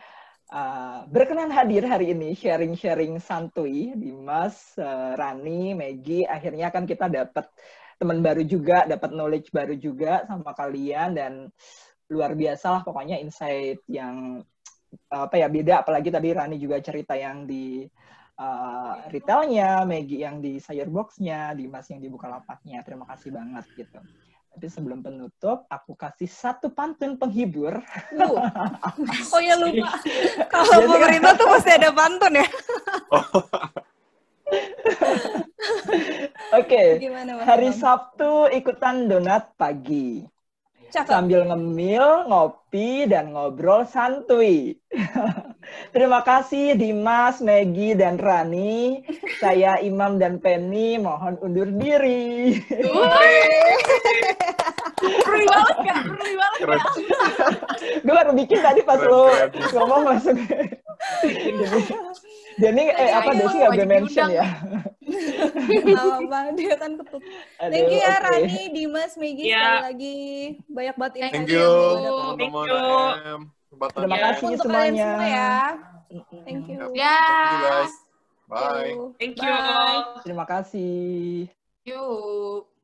berkenan hadir hari ini, sharing-sharing santuy. Dimas, Rani, Maggie, akhirnya kan kita dapat teman baru juga, dapat knowledge baru juga sama kalian, dan luar biasa lah pokoknya insight yang beda, apalagi tadi Rani juga cerita yang di retailnya, Maggie yang di sayur box-nya, Dimas yang di Bukalapaknya. Terima kasih banget gitu. Tapi sebelum penutup, aku kasih satu pantun penghibur. Oh ya, lupa. Kalau pemerintah tuh pasti ada pantun ya. Oke. Hari Sabtu ikutan donat pagi. Sambil ngemil, ngopi, dan ngobrol santuy. Terima kasih Dimas, Maggie, dan Rani. Saya Imam dan Penny mohon undur diri. Perlu banget gak? Gue baru bikin tadi pas lo ngomong langsung. Jadi Desi nggak boleh mention ya. apa dia kan ketut. Thank you ya Oke. Rani, Dimas, Maggie Ya. sekali lagi banyak banget Thank Thank informasi you, yang gue dapat. teman-teman Thank you. AM. Kesempatannya. Terima kasih Untuk kalian semuanya. semua ya. Thank you. Ya. Thank you guys. Bye. Yo. Thank you. Bye. Terima kasih. Yuk.